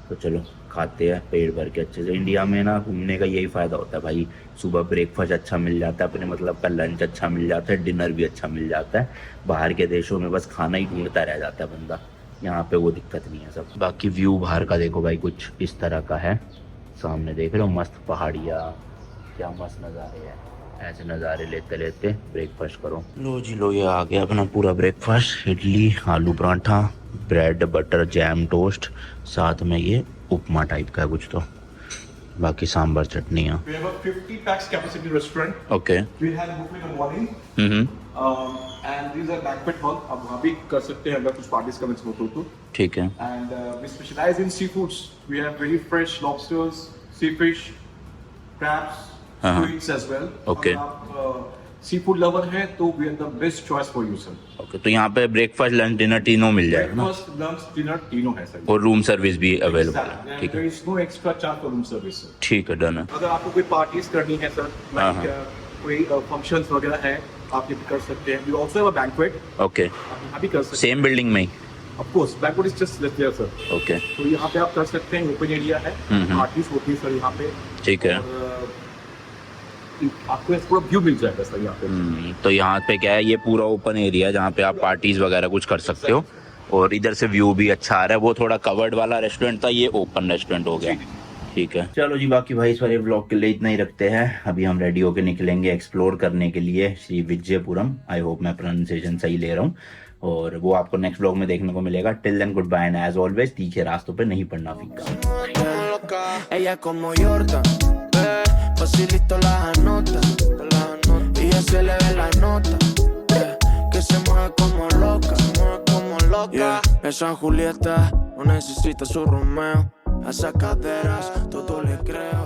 तो चलो खाते हैं पेट भर के अच्छे से। इंडिया में ना घूमने का यही फ़ायदा होता है भाई, सुबह ब्रेकफास्ट अच्छा मिल जाता है अपने मतलब का, लंच अच्छा मिल जाता है, डिनर भी अच्छा मिल जाता है। बाहर के देशों में बस खाना ही ढूंढता रह जाता है बंदा, यहाँ पे वो दिक्कत नहीं है सब। बाकी व्यू बाहर का देखो भाई, कुछ इस तरह का है। सामने देख रहे हो मस्त पहाड़ियाँ, क्या मस्त नज़ारे हैं। ऐसे नज़ारे लेते लेते ब्रेकफास्ट करो। लो जी लो, ये आ गया अपना पूरा ब्रेकफास्ट। इडली, आलू paratha, bread butter jam toast, साथ में ये उपमा टाइप का है कुछ तो, बाकी सांभर चटनियाँ। We have a 50 pax capacity restaurant. Okay. We have buffet in the morning. And these are banquet hall. आप वहाँ भी कर सकते हैं अगर कुछ parties का मिस हो तो। ठीक है। And we specialize in seafoods. We have very fresh lobsters, sea fish, crabs, squids as well. Okay. अगर आप seafood lover हैं तो we are the best choice for you sir. Okay, तो यहाँ पे ब्रेकफास्ट लंच डिनर तीनों मिल जाएगा ना, Breakfast, lunch, dinner तीनों है सर। और रूम सर्विस भी अवेलेबल Exactly. है। And ठीक there है, is no extra charge for room service sir. ठीक है, डन है। अगर आपको कोई पार्टीज करनी है सर, like कोई फंक्शंस वगैरह है, आप ये भी कर सकते हैं। We also have a banquet. Okay, आप यहाँ भी कर सकते हैं। सेम बिल्डिंग में ही। Of course, banquet is just there sir. Okay, तो यहाँ पे आप कर सकते हैं, ओपन एरिया है, पार्टीज होती है सर यहाँ पे। ठीक है। और आपको इस पूरा व्यू मिल जाएगा सर यहाँ पे। तो यहाँ पे क्या है, ये पूरा ओपन एरिया जहाँ पे आप पार्टीज वगैरह कुछ कर सकते हो, और इधर से व्यू भी अच्छा आ रहा है। वो थोड़ा कवर्ड वाला रेस्टोरेंट था, ये ओपन रेस्टोरेंट हो गया। ठीक है, चलो जी, बाकी भाई इस वाले ब्लॉग के लिए इतना ही रखते हैं। अभी हम रेडी होके निकलेंगे एक्सप्लोर करने के लिए श्री विजयपुरम। आई होप मैं प्रोनाउंसिएशन सही ले रहा हूँ, और वो आपको नेक्स्ट ब्लॉग में देखने को मिलेगा। Till then good bye, and as always तीखे रास्तों पे नहीं पड़ना फीका। Ella como Jordan, facilito las anota, y ya se le ve la nota, que se mueve como loca, yeah. Esa Julieta no necesita su Romeo, a esas caderas todo le creo.